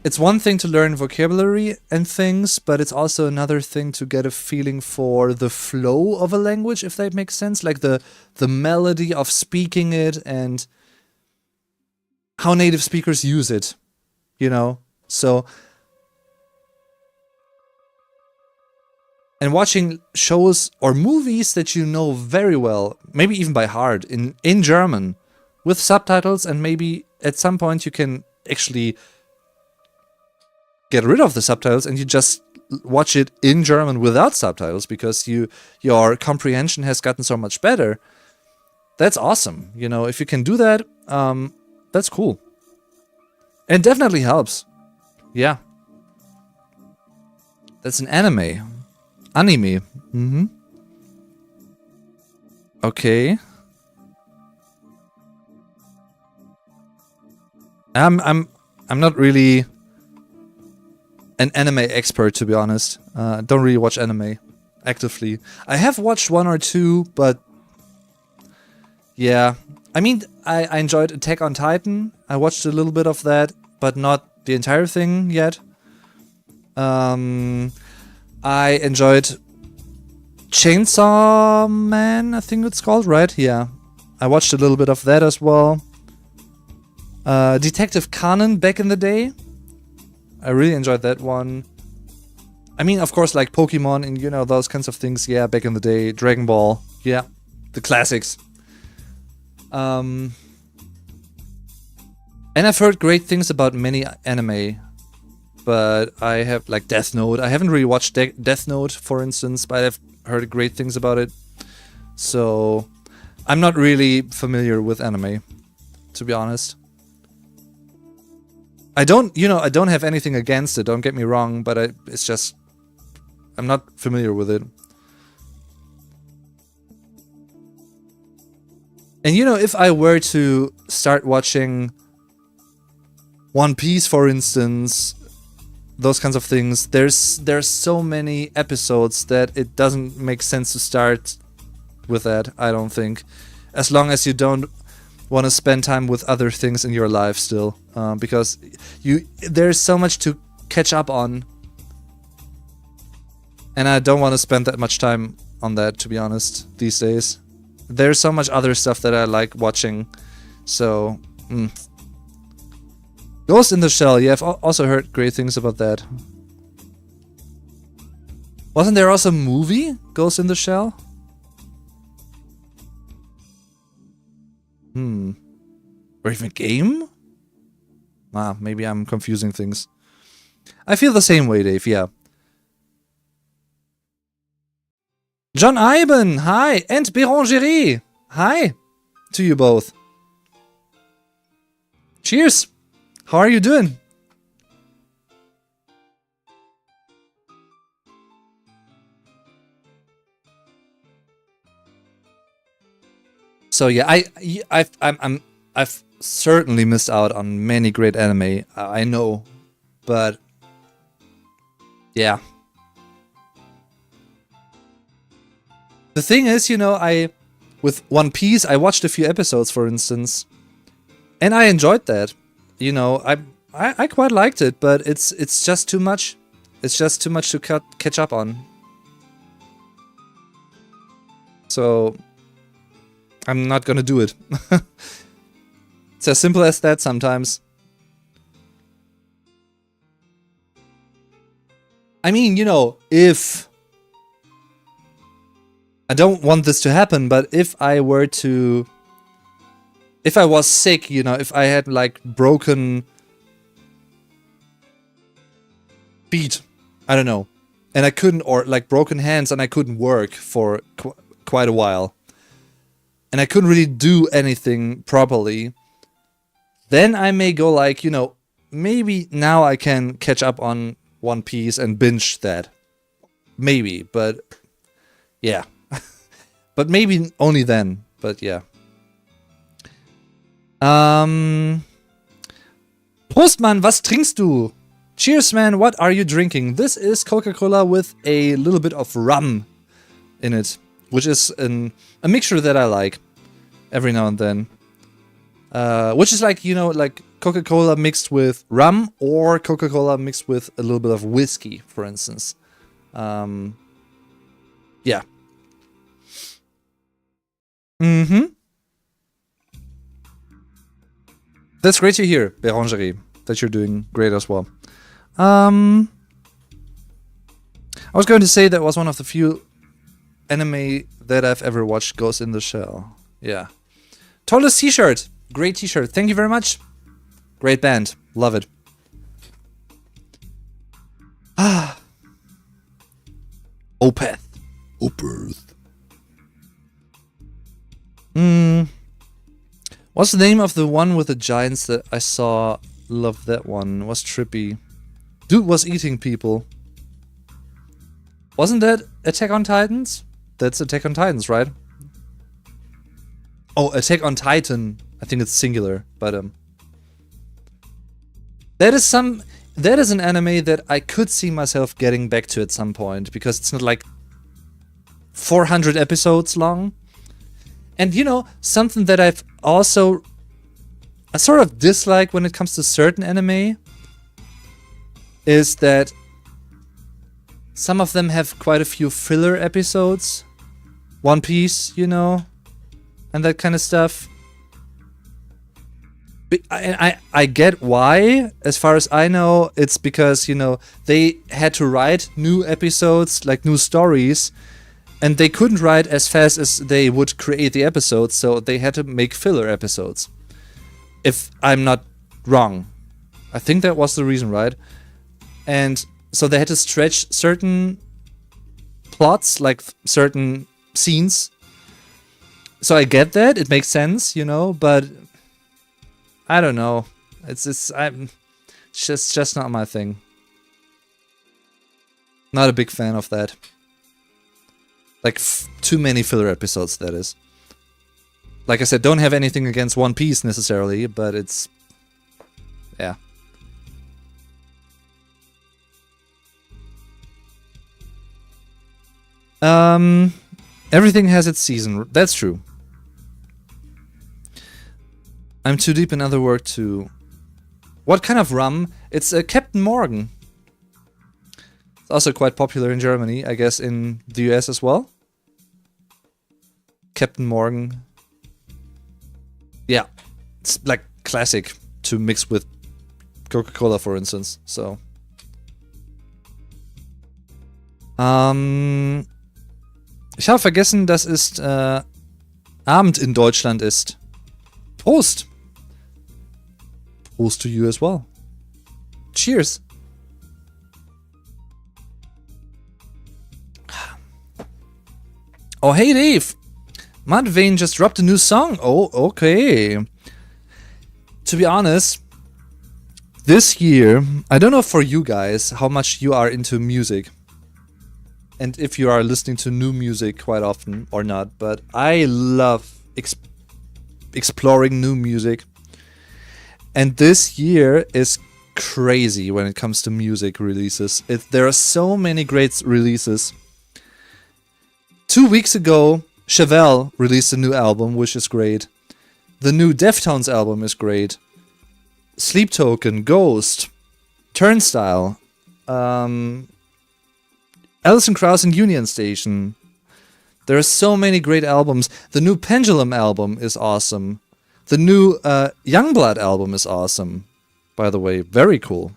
it's one thing to learn vocabulary and things, but it's also another thing to get a feeling for the flow of a language, if that makes sense. Like the melody of speaking it and how native speakers use it, you know? So, and watching shows or movies that you know very well, maybe even by heart, in German, with subtitles, and maybe at some point you can actually get rid of the subtitles and you just watch it in German without subtitles because your comprehension has gotten so much better. That's awesome. You know, if you can do that, that's cool. And it definitely helps. Yeah. That's an anime. Okay. I'm not really an anime expert, to be honest. Don't really watch anime actively. I have watched one or two, but yeah. I mean, I enjoyed Attack on Titan. I watched a little bit of that, but not the entire thing yet. I enjoyed Chainsaw Man, I think it's called, right? Yeah. I watched a little bit of that as well. Detective Conan back in the day. I really enjoyed that one. I mean, of course, like Pokemon and, you know, those kinds of things. Yeah, back in the day. Dragon Ball. Yeah, the classics. And I've heard great things about many anime, but I have, like, Death Note. I haven't really watched Death Note, for instance, but I've heard great things about it. So I'm not really familiar with anime, to be honest. I don't have anything against it, don't get me wrong, but it's just, I'm not familiar with it. And if I were to start watching One Piece, for instance, those kinds of things, there's so many episodes that it doesn't make sense to start with that, I don't think. As long as you don't want to spend time with other things in your life still, because there's so much to catch up on, and I don't want to spend that much time on that, to be honest, these days. There's so much other stuff that I like watching, so Ghost in the Shell, yeah, I've also heard great things about that. Wasn't there also a movie, Ghost in the Shell? Or even a game? Maybe I'm confusing things. I feel the same way, Dave, yeah. John Iben, hi! And Bérangerie, hi! To you both. Cheers! How are you doing? So yeah, I've certainly missed out on many great anime. I know, but yeah. The thing is, with One Piece, I watched a few episodes, for instance, and I enjoyed that. I quite liked it, but it's just too much. It's just too much to catch up on. So I'm not gonna do it. It's as simple as that sometimes. I mean, if... I don't want this to happen, but if I were to... If I was sick, if I had, like, broken... feet, I don't know. And I couldn't, or, like, broken hands, and I couldn't work for quite a while. And I couldn't really do anything properly. Then I may go like, maybe now I can catch up on One Piece and binge that. Maybe, but yeah. But maybe only then, but yeah. Postman, was trinkst du? Cheers, man, what are you drinking? This is Coca-Cola with a little bit of rum in it, which is a mixture that I like every now and then. Which is like, like Coca-Cola mixed with rum or Coca-Cola mixed with a little bit of whiskey, for instance. Yeah. That's great to hear, Bérangerie, that you're doing great as well. I was going to say that was one of the few anime that I've ever watched, Ghost in the Shell. Yeah. Tallest t-shirt. Great t-shirt. Thank you very much. Great band. Love it. Opeth. What's the name of the one with the giants that I saw? Love that one. Was trippy. Dude was eating people. Wasn't that Attack on Titans? That's Attack on Titans, right? Oh, Attack on Titan. I think it's singular, but that is an anime that I could see myself getting back to at some point, because it's not like 400 episodes long. And something that I sort of dislike when it comes to certain anime is that some of them have quite a few filler episodes. One Piece, and that kind of stuff. I get why. As far as I know, it's because, they had to write new episodes, like new stories, and they couldn't write as fast as they would create the episodes, so they had to make filler episodes. If I'm not wrong. I think that was the reason, right? And so they had to stretch certain plots, like certain scenes. So I get that, it makes sense, you know, but I don't know. It's just not my thing. Not a big fan of that. Like too many filler episodes, that is. Like I said, don't have anything against One Piece necessarily, but it's... yeah. Everything has its season. That's true. I'm too deep in other work to... What kind of rum? It's a Captain Morgan. It's also quite popular in Germany, I guess in the US as well. Captain Morgan. Yeah, it's like classic to mix with Coca-Cola, for instance. So, ich habe vergessen, dass es Abend in Deutschland ist. Prost! Prost to you as well. Cheers! Oh, hey Dave! Mudvayne just dropped a new song. Oh, okay. To be honest, this year, I don't know for you guys how much you are into music. And if you are listening to new music quite often or not, but I love exploring new music. And this year is crazy when it comes to music releases. There are so many great releases. 2 weeks ago, Chevelle released a new album, which is great. The new Deftones album is great. Sleep Token, Ghost, Turnstile, Alison Krauss and Union Station. There are so many great albums. The new Pendulum album is awesome. The new Youngblood album is awesome. By the way, very cool.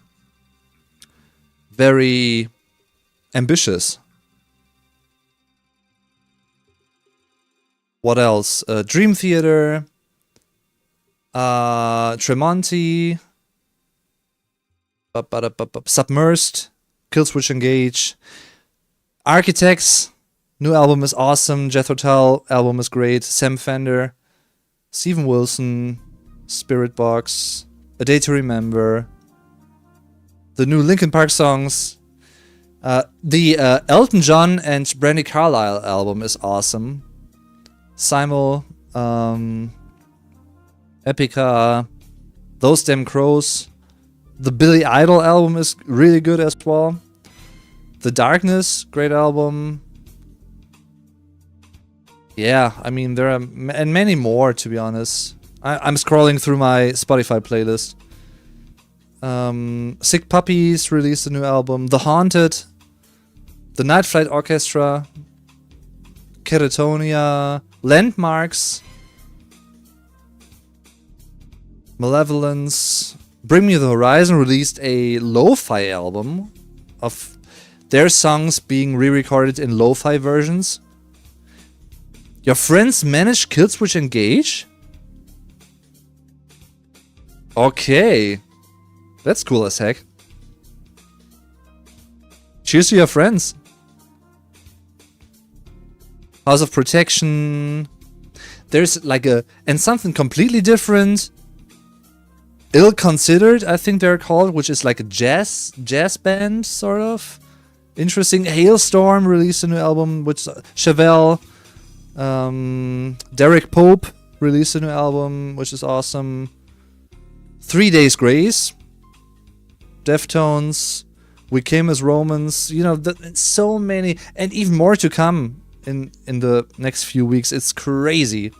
Very ambitious. What else? Dream Theater, Tremonti, Submersed, Killswitch Engage, Architects, new album is awesome. Jethro Tull album is great. Sam Fender, Steven Wilson, Spirit Box, A Day to Remember, the new Linkin Park songs, the Elton John and Brandi Carlile album is awesome. Simul, Epica, Those Damn Crows. The Billy Idol album is really good as well. The Darkness, great album. Yeah, I mean, there are and many more, to be honest. I'm scrolling through my Spotify playlist. Sick Puppies released a new album. The Haunted, The Night Flight Orchestra, Keratonia, Landmarks, Malevolence. Bring Me the Horizon released a lo-fi album of their songs being re-recorded in lo-fi versions. Your Friends Manage Killswitch Engage? Okay. That's cool as heck. Cheers to your friends. House of Protection. There's like and something completely different. Ill Considered, I think they're called, which is like a jazz band, sort of. Interesting. Hailstorm released a new album, which Chevelle. Derek Pope released a new album, which is awesome. 3 Days Grace, Deftones, We Came as Romans. You know, so many, and even more to come in the next few weeks. It's crazy.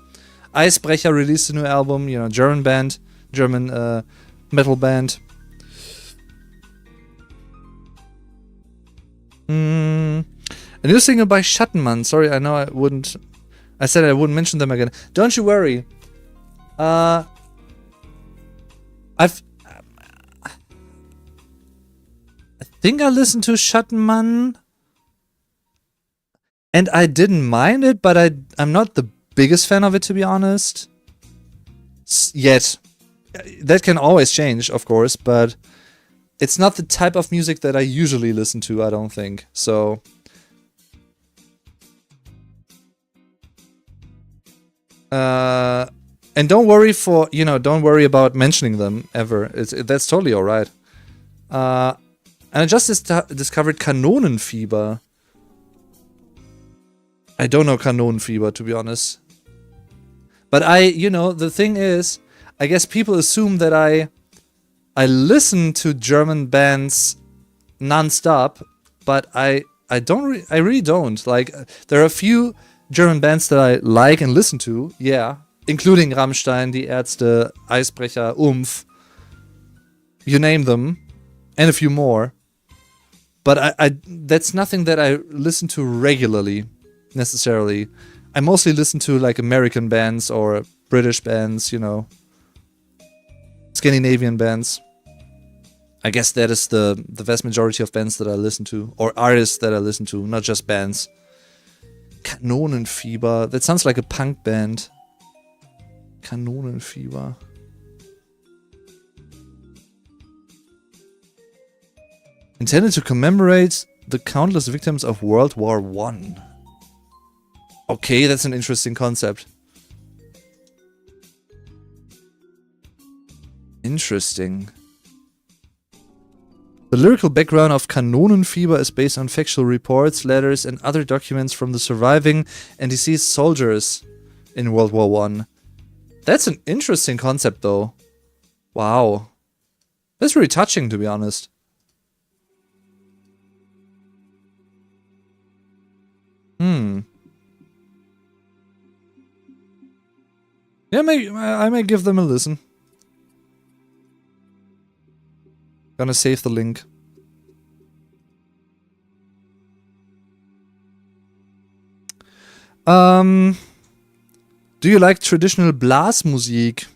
Eisbrecher released a new album. You know, German metal band. A new single by Schattenmann. Sorry, I know I said I wouldn't mention them again. Don't you worry. I think I listened to Schattenmann, and I didn't mind it, but I'm not the biggest fan of it, to be honest. Yet. that can always change, of course, but it's not the type of music that I usually listen to, I don't think. So and don't worry don't worry about mentioning them ever. That's totally all right. And I just discovered Kanonenfieber. I don't know Kanonenfieber, to be honest. But the thing is, I guess people assume that I listen to German bands non-stop, but I really don't. Like, there are a few German bands that I like and listen to, yeah, including Rammstein, Die Ärzte, Eisbrecher, Umf, you name them, and a few more. But I that's nothing that I listen to regularly, necessarily. I mostly listen to like American bands or British bands, Scandinavian bands. I guess that is the vast majority of bands that I listen to, or artists that I listen to, not just bands. Kanonenfieber, that sounds like a punk band. Kanonenfieber. Intended to commemorate the countless victims of World War I. Okay, that's an interesting concept. Interesting. The lyrical background of Kanonenfieber is based on factual reports, letters, and other documents from the surviving and deceased soldiers in World War I. That's an interesting concept, though. Wow. That's really touching, to be honest. Yeah, I may give them a listen. Gonna save the link. Do you like traditional Blasmusik?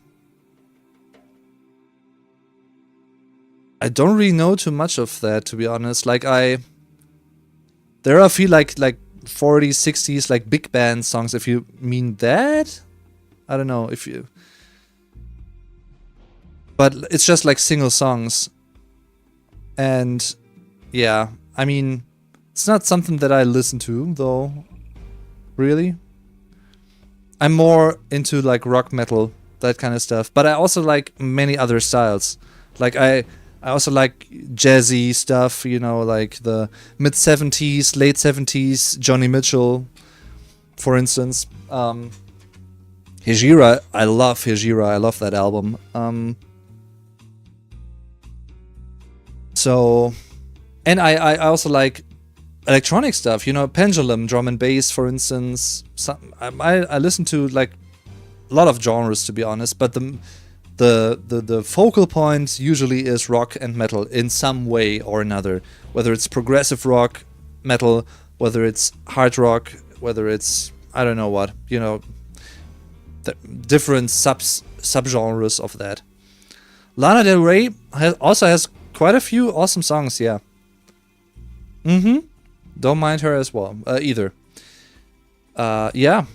I don't really know too much of that, to be honest. Like, there are a few like 40s, 60s, like big band songs, if you mean that. I don't know if you... But it's just like single songs. And yeah, I mean, it's not something that I listen to, though. Really? I'm more into like rock metal, that kind of stuff. But I also like many other styles. Like I also like jazzy stuff, like the mid-70s, late 70s, Johnny Mitchell, for instance. Hejira, I love Hejira. I love that album. And I also like electronic stuff, Pendulum, drum and bass, for instance. I listen to like a lot of genres, to be honest, but the focal point usually is rock and metal in some way or another. Whether it's progressive rock, metal, whether it's hard rock, whether it's I don't know what, the different subgenres of that. Lana Del Rey also has quite a few awesome songs, yeah. Don't mind her as well, either. Yeah.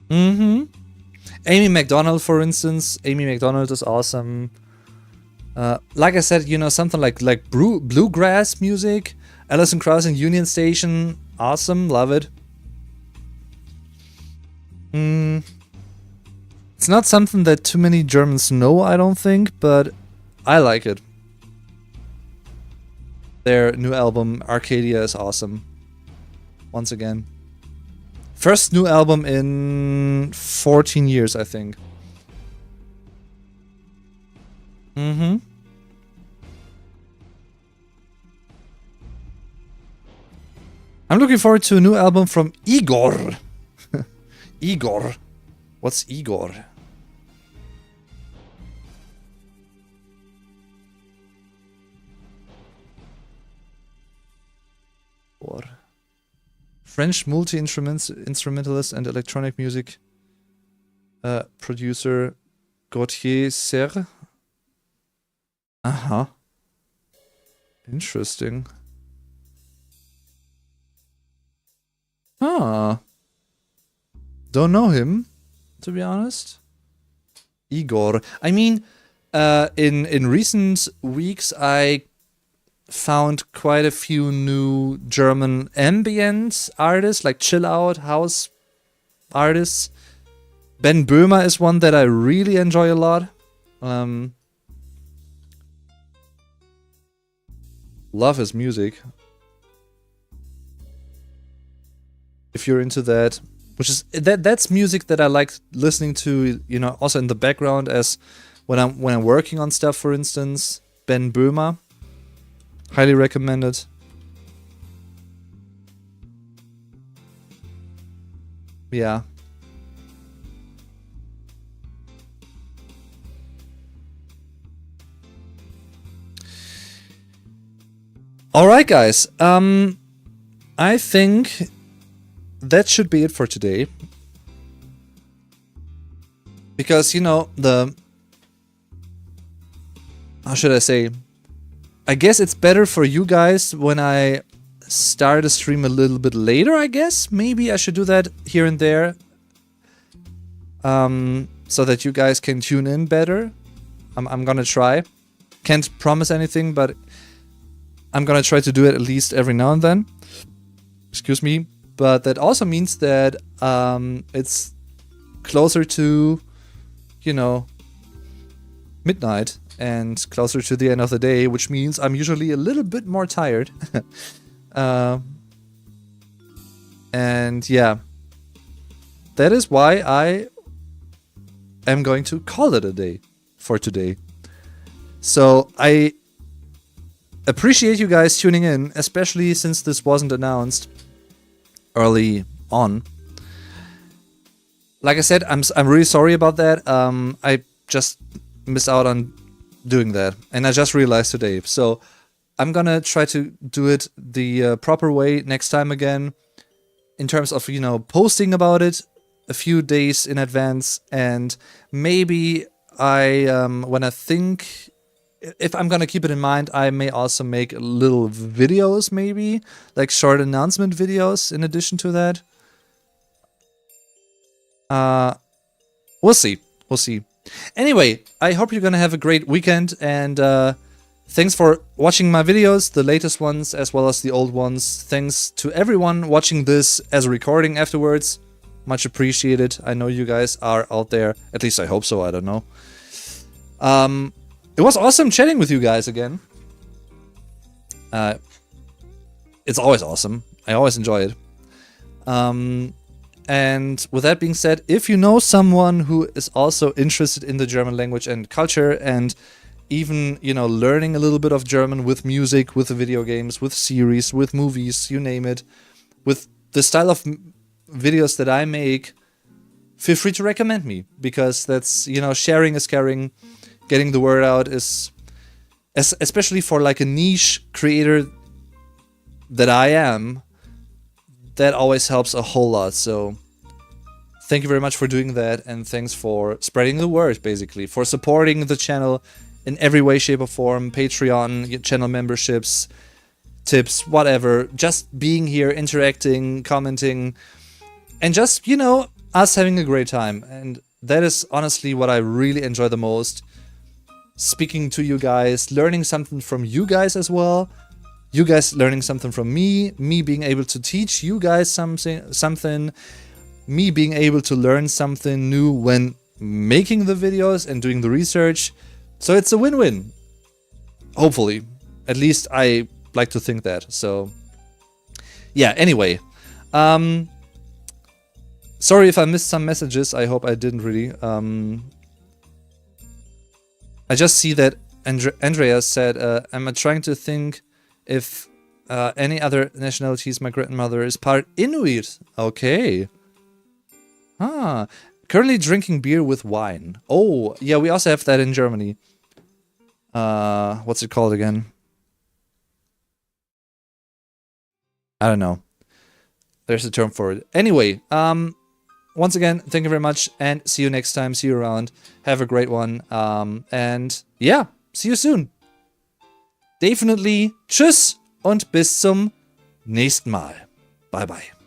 Amy Macdonald, for instance. Amy Macdonald is awesome. Like I said, something like bluegrass music. Alison Krauss and Union Station, awesome, love it. It's not something that too many Germans know, I don't think, but I like it. Their new album, Arcadia, is awesome. Once again. First new album in 14 years, I think. I'm looking forward to a new album from Igor. Igor. What's Igor? French multi-instrumentalist and electronic music producer Gauthier Serre. Interesting. don't know him, to be honest. Igor. I mean, in recent weeks, I found quite a few new German ambient artists, like chill out house artists. Ben Böhmer is one that I really enjoy a lot. Love his music. If you're into that, which is that's music that I like listening to, you know, also in the background as when I'm working on stuff, for instance. Ben Böhmer, highly recommended. Yeah. All right, guys. I think that should be it for today. Because, you know, how should I say? I guess it's better for you guys when I start a stream a little bit later, I guess. Maybe I should do that here and there. So that you guys can tune in better. I'm gonna try. Can't promise anything, but I'm gonna try to do it at least every now and then. Excuse me. But that also means that it's closer to, you know, midnight and closer to the end of the day, which means I'm usually a little bit more tired. And yeah, that is why I am going to call it a day for today. So I appreciate you guys tuning in, especially since this wasn't announced early on. Like I said, I'm really sorry about that. I just missed out on doing that, and I just realized today. So I'm gonna try to do it the proper way next time again, in terms of, you know, posting about it a few days in advance, and maybe when I think, if I'm gonna keep it in mind, I may also make little videos, maybe like short announcement videos in addition to that. We'll see. Anyway, I hope you're gonna have a great weekend, and thanks for watching my videos, the latest ones as well as the old ones. Thanks to everyone watching this as a recording afterwards. Much appreciated. I know you guys are out there. At least I hope so, I don't know. It was awesome chatting with you guys again. It's always awesome. I always enjoy it. And with that being said, if you know someone who is also interested in the German language and culture, and even, you know, learning a little bit of German with music, with video games, with series, with movies, you name it, with the style of videos that I make, feel free to recommend me, because that's, you know, sharing is caring. Getting the word out is, especially for like a niche creator that I am, that always helps a whole lot. So thank you very much for doing that, and thanks for spreading the word, basically, for supporting the channel in every way, shape or form. Patreon, channel memberships, tips, whatever. Just being here, interacting, commenting, and just, you know, us having a great time. And that is honestly what I really enjoy the most. Speaking to you guys, learning something from you guys as well. You guys learning something from me being able to teach you guys something, me being able to learn something new when making the videos and doing the research. So it's a win-win. Hopefully. At least I like to think that. So yeah, anyway. Sorry if I missed some messages. I hope I didn't really. I just see that Andrea said, I'm trying to think if any other nationalities. My grandmother is part Inuit. Okay. Currently drinking beer with wine. Oh, yeah, we also have that in Germany. What's it called again? I don't know. There's a term for it. Anyway, once again, thank you very much, and see you next time. See you around. Have a great one. And yeah, see you soon. Definitely. Tschüss und bis zum nächsten Mal. Bye bye.